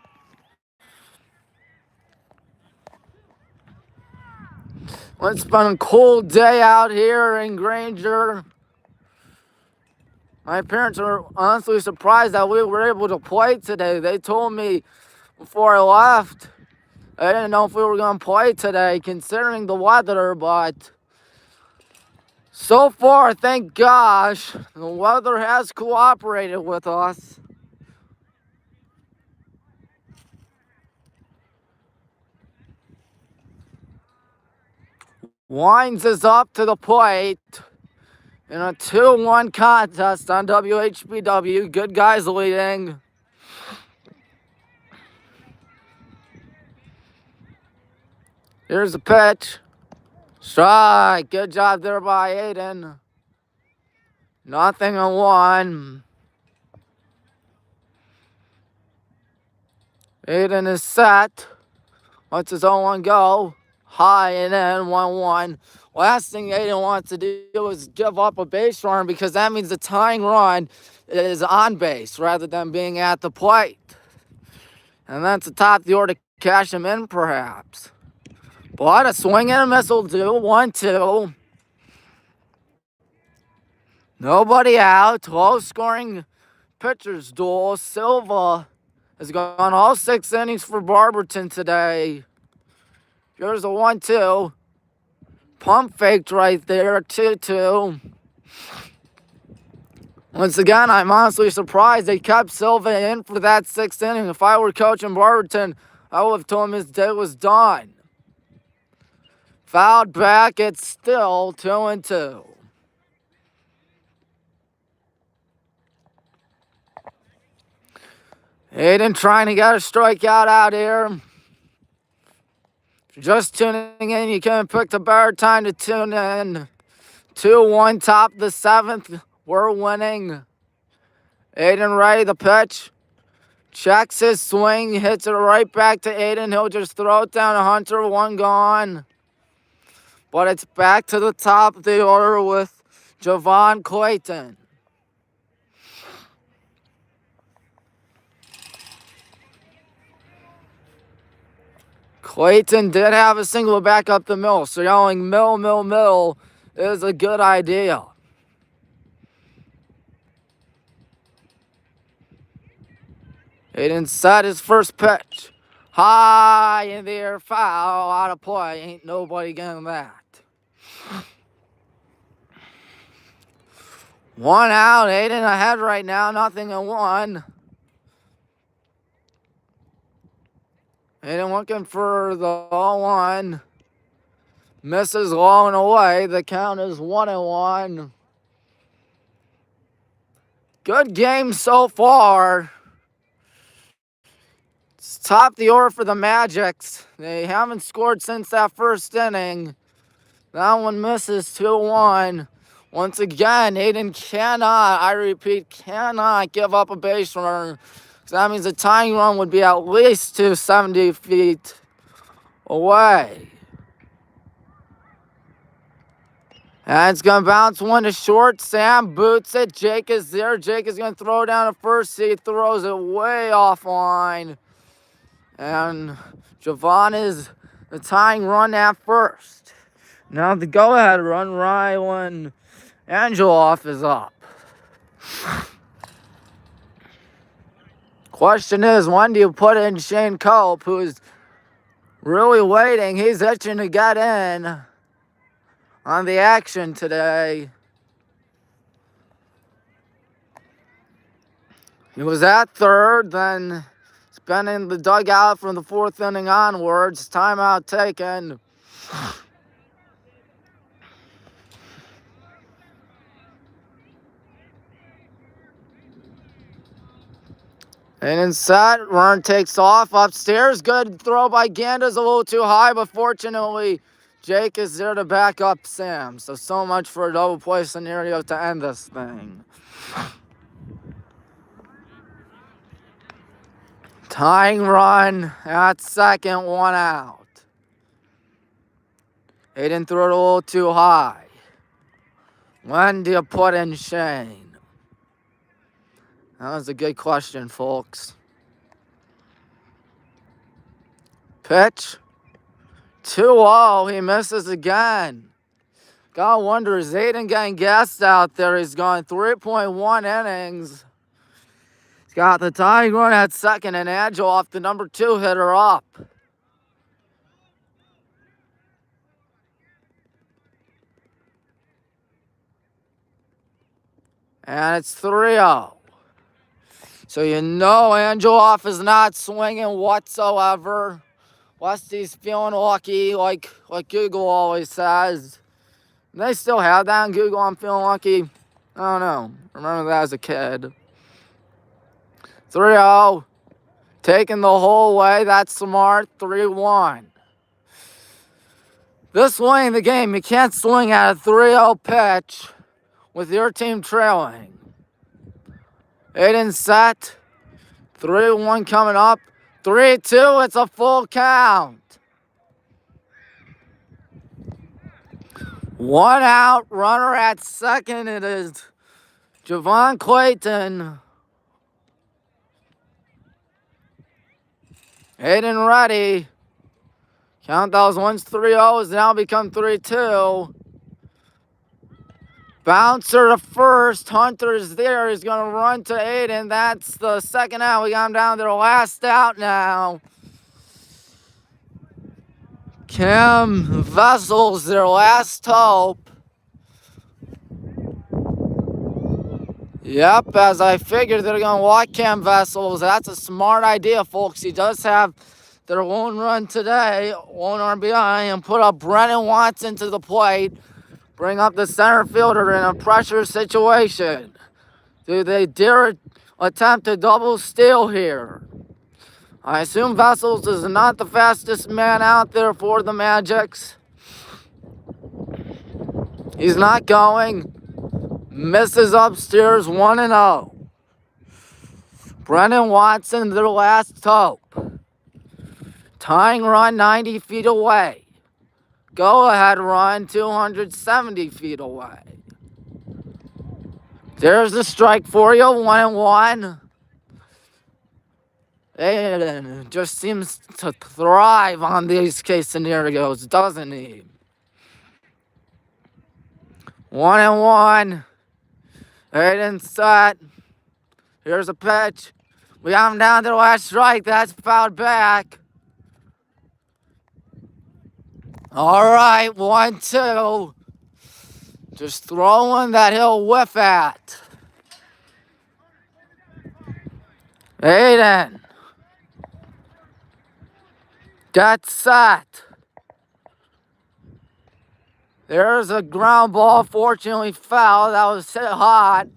It's been a cold day out here in Granger. My parents are honestly surprised that we were able to play today. They told me before I left, I didn't know if we were going to play today considering the weather, but so far, thank gosh, the weather has cooperated with us. Wines is up to the plate in a 2-1 contest on WHBW. Good guys leading. Here's the pitch. Strike. Good job there by Aiden. 0-1. Aiden is set. Lets his 0-1 go. High and in 1-1. Last thing Aiden wants to do is give up a base run because that means the tying run is on base rather than being at the plate. And that's the top of the order to cash him in perhaps. But a swing and a miss will do. 1-2. Nobody out. Low scoring pitchers duel. Silva has gone all 6 innings for Barberton today. Here's a 1-2. Pump faked right there. 2-2. Once again, I'm honestly surprised they kept Silva in for that 6th inning. If I were coaching Barberton, I would have told him his day was done. Fouled back. It's still 2-2. Aiden trying to get a strikeout out here. If you're just tuning in, you can pick the better time to tune in. 2-1 top of the 7th. We're winning. Aiden ready the pitch. Checks his swing. Hits it right back to Aiden. He'll just throw it down to Hunter. 1 gone. But it's back to the top of the order with Javon Clayton. Clayton did have a single back up the middle, so yelling mill, mill, mill is a good idea. Hayden set his first pitch. High in the air, foul, out of play. Ain't nobody getting that. 1 out, Hayden ahead right now, 0-1. Hayden looking for the 0-1. Misses low and away. The count is 1-1. Good game so far. It's top of the order for the Magics. They haven't scored since that first inning. That one misses 2-1. Once again, Hayden cannot, I repeat, cannot give up a base runner. So that means the tying run would be at least 270 feet away. And it's going to bounce one to short. Sam boots it. Jake is there. Jake is going to throw down to first. He throws it way offline. And Javon is the tying run at first. Now the go-ahead run, Rylan Angeloff is up. Question is, when do you put in Shane Cope, who's really waiting? He's itching to get in on the action today. He was at third, then he's been in the dugout from the fourth inning onwards. Timeout taken. And inside, run takes off upstairs. Good throw by Ganda's a little too high, but fortunately, Jake is there to back up Sam. So much for a double play scenario to end this thing. Tying run at second, 1 out. Hayden threw it a little too high. When do you put in Shane? That was a good question, folks. Pitch. 2-0. He misses again. Gotta wonder, is Hayden getting gassed out there? He's gone 3.1 innings. He's got the tying run at second and Angeloff, the number 2 hitter, up. And it's 3-0. So you know Angeloff is not swinging whatsoever. Westy's feeling lucky, like Google always says. They still have that on Google, I'm feeling lucky. I don't know. Remember that as a kid. 3-0. Taking the whole way. That's smart. 3-1. This swing in the game, you can't swing at a 3-0 pitch with your team trailing. Hayden set. 3-1 coming up. 3-2. It's a full count. 1 out. Runner at second. It is Javon Clayton. Hayden ready. Count those ones. 3-0s now become 3-2. Bouncer to first. Hunter's there. He's going to run to Hayden. That's the second out. We got him down to the last out now. Cam Vessels, their last hope. Yep, as I figured, they're going to walk Cam Vessels. That's a smart idea, folks. He does have their lone run today, lone RBI, and put up Brennan Watson to the plate. Bring up the center fielder in a pressure situation. Do they dare attempt a double steal here? I assume Vessels is not the fastest man out there for the Magics. He's not going. Misses upstairs, 1-0. Brennan Watson, their last hope. Tying run 90 feet away. Go-ahead run 270 feet away. There's the strike for you, 1-1. It just seems to thrive on these case scenarios, doesn't he? 1-1. Hayden set. Here's a pitch. We have him down to the last strike. That's fouled back. All right, 1-2. Just throwing that he'll whiff at. Aiden. Get set. There's a ground ball, fortunately foul. That was hit hot.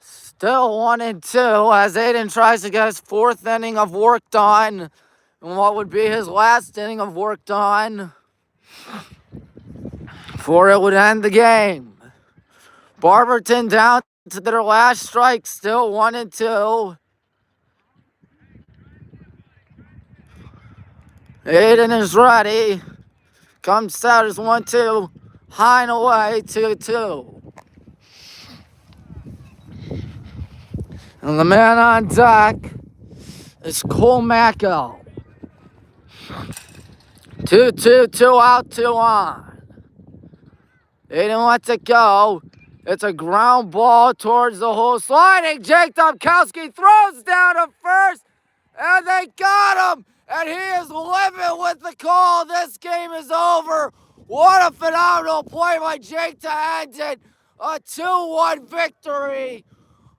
Still 1-2 as Aiden tries to get his fourth inning of work done. And what would be his last inning of work done before it would end the game. Barberton down to their last strike, still 1-2. Aiden is ready. Comes out as 1-2. High and away, 2-2. And the man on deck is Cole Macko. 2-2, 2 out, 2 on. Aiden lets it go. It's a ground ball towards the hole. Sliding, Jake Domkowski throws down to first. And they got him. And he is living with the call. This game is over. What a phenomenal play by Jake to end it. A 2-1 victory.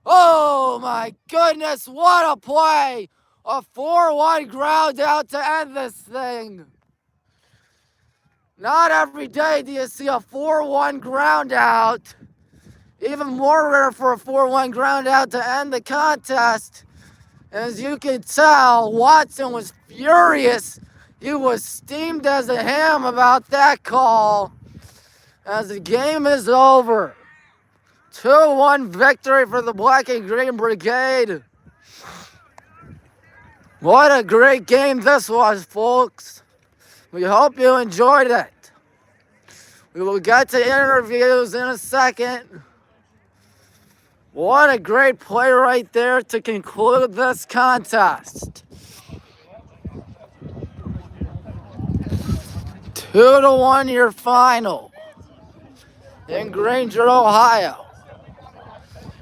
Oh my goodness, what a play. A 4-1 ground out to end this thing. Not every day do you see a 4-1 ground out. Even more rare for a 4-1 ground out to end the contest. As you can tell, Watson was furious. He was steamed as a ham about that call. As the game is over. 2-1 victory for the Black and Green Brigade. What a great game this was, folks. We hope you enjoyed it. We will get to interviews in a second. What a great play right there to conclude this contest. 2-1 your final in Granger, Ohio.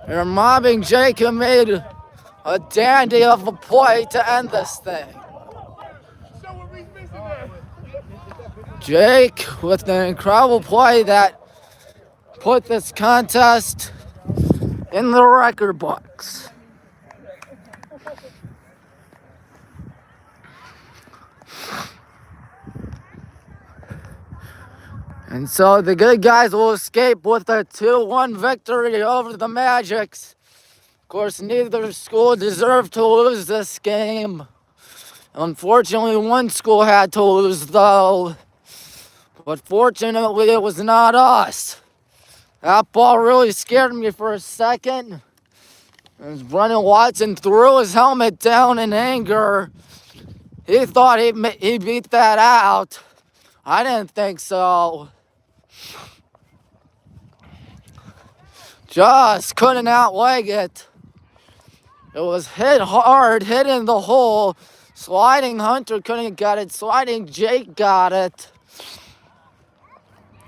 You're mobbing Jake, who made a dandy of a play to end this thing. Jake with an incredible play that put this contest in the record books. And so the good guys will escape with a 2-1 victory over the Magics. Of course, neither school deserved to lose this game. Unfortunately, one school had to lose, though. But fortunately, it was not us. That ball really scared me for a second. As Brennan Watson threw his helmet down in anger. He thought he beat that out. I didn't think so. Just couldn't outleg it. It was hit hard, hit in the hole. Sliding Hunter couldn't get it. Sliding Jake got it.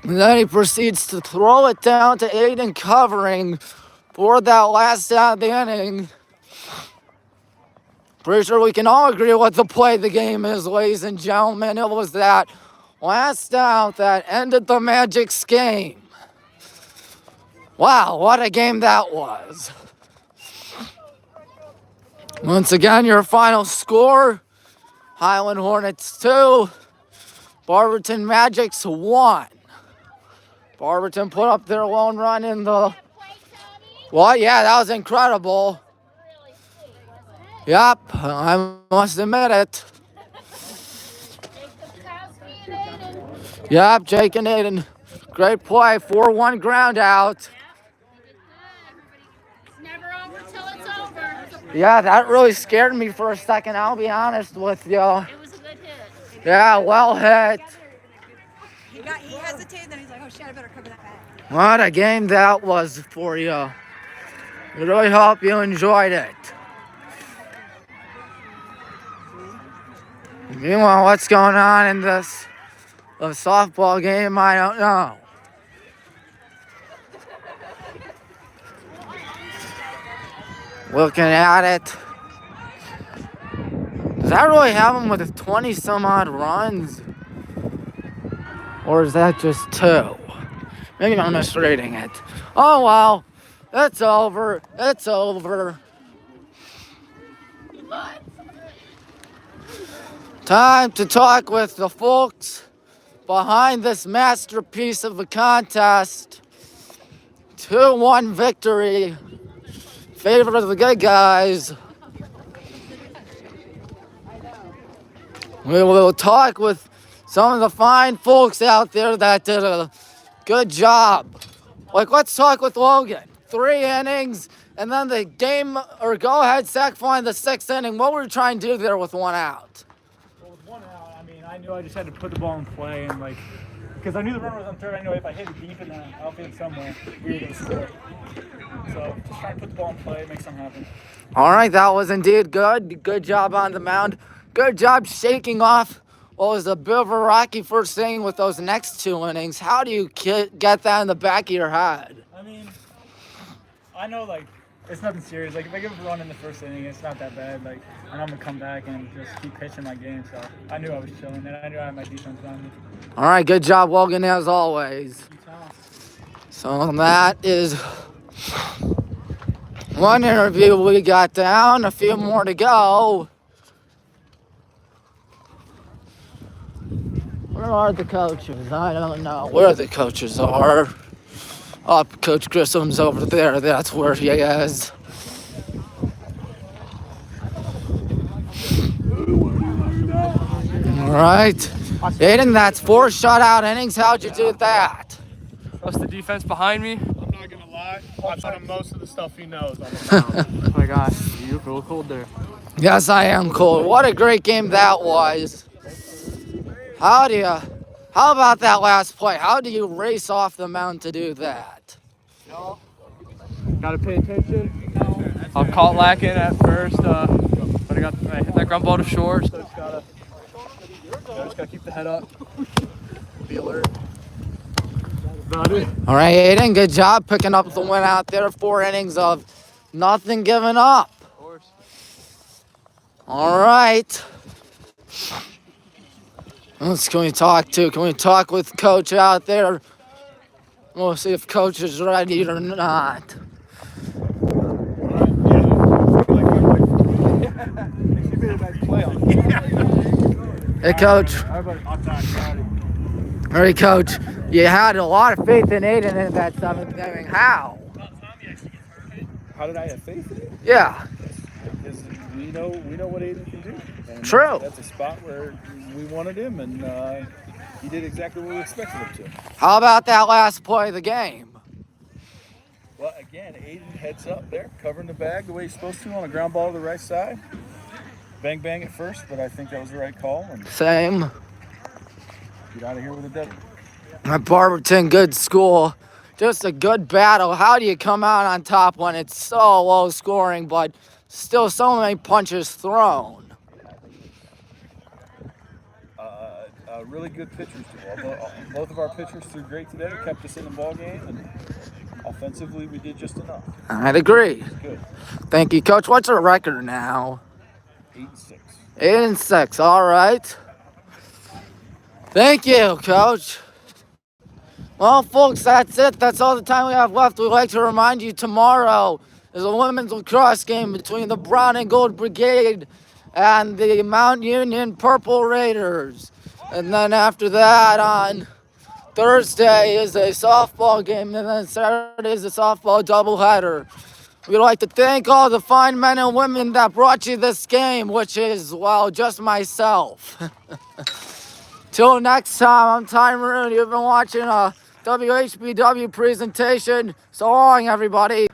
And then he proceeds to throw it down to Aiden covering for that last out of the inning. Pretty sure we can all agree what the play of the game is, ladies and gentlemen. It was that last out that ended the Magic's game. Wow, what a game that was. Once again, your final score, Highland Hornets 2, Barberton Magics 1. Barberton put up their lone run in the... Well, yeah, that was incredible. Yep, I must admit it. Yep, Jake and Aiden. Great play, 4-1 ground out. Yeah, that really scared me for a second, I'll be honest with you. It was a good hit. Yeah, well hit. He hesitated, then he's like, oh shit, I better cover that back. What a game that was for you. I really hope you enjoyed it. Meanwhile, what's going on in this softball game, I don't know. Looking at it. Does that really have him with 20 some odd runs? Or is that just 2? Maybe I'm misreading it. Oh well. It's over. It's over. Time to talk with the folks behind this masterpiece of a contest. 2-1 victory. Favor of the good guys. We will talk with some of the fine folks out there that did a good job. Like, let's talk with Logan. 3 innings, and then the game or go-ahead sac fly in the 6th inning. What were we trying to do there with 1 out? Well, with 1 out, I mean, I knew I just had to put the ball in play and like, because I knew the runner was on third. I knew if I hit it deep in the outfield somewhere, we were gonna score. So just trying to put the ball in play, make something happen. All right, that was indeed good. Good job on the mound. Good job shaking off what was a bit of a rocky first inning with those next 2 innings. How do you get that in the back of your head? I mean, I know like it's nothing serious. Like if I give a run in the first inning, it's not that bad. Like, and I'm gonna come back and just keep pitching my game. So I knew I was chilling, and I knew I had my defense on me. All right, good job, Logan, as always. So that is one interview we got down. A few more to go. Where are the coaches? I don't know where the coaches are. Oh, Coach Grissom's over there. That's where he is. All right. Aiden, that's 4 shutout innings. How'd you do that? Trust the defense behind me. I'm not gonna lie. I taught him most of the stuff he knows on the mound. Oh my gosh, you're real cold there. Yes, I am cold. What a great game that was. How about that last play? How do you race off the mound to do that? Gotta pay attention. I caught lacking at first, but I hit that ground ball to short, so just gotta keep the head up. Be alert. About it. All right, Aiden, good job picking up the win out there. 4 innings of nothing given up. Of course. All right. Can we talk with Coach out there? We'll see if Coach is ready or not. Hey, Coach. All right, Coach. You had a lot of faith in Aiden in that 7th inning. How? How did I have faith in it? Yeah. Because we know what Aiden can do. And True. That's a spot where we wanted him, and he did exactly what we expected him to. How about that last play of the game? Well, again, Aiden heads up there, covering the bag the way he's supposed to on a ground ball to the right side. Bang, bang at first, but I think that was the right call. And Same. get out of here with a W. At Barberton, good school. Just a good battle. How do you come out on top when it's so low scoring, but still so many punches thrown? Really good pitchers too. Both of our pitchers threw great today, kept us in the ball game, and offensively we did just enough. I'd agree. Good. Thank you, Coach. What's our record now? 8-6. 8-6. All right. Thank you, Coach. Well, folks, that's it. That's all the time we have left. We'd like to remind you tomorrow is a women's lacrosse game between the Brown and Gold Brigade and the Mount Union Purple Raiders. And then after that, on Thursday is a softball game, and then Saturday is a softball doubleheader. We'd like to thank all the fine men and women that brought you this game, which is, well, just myself. Till next time, I'm Ty Maroon. You've been watching a WHBW presentation. So long, everybody.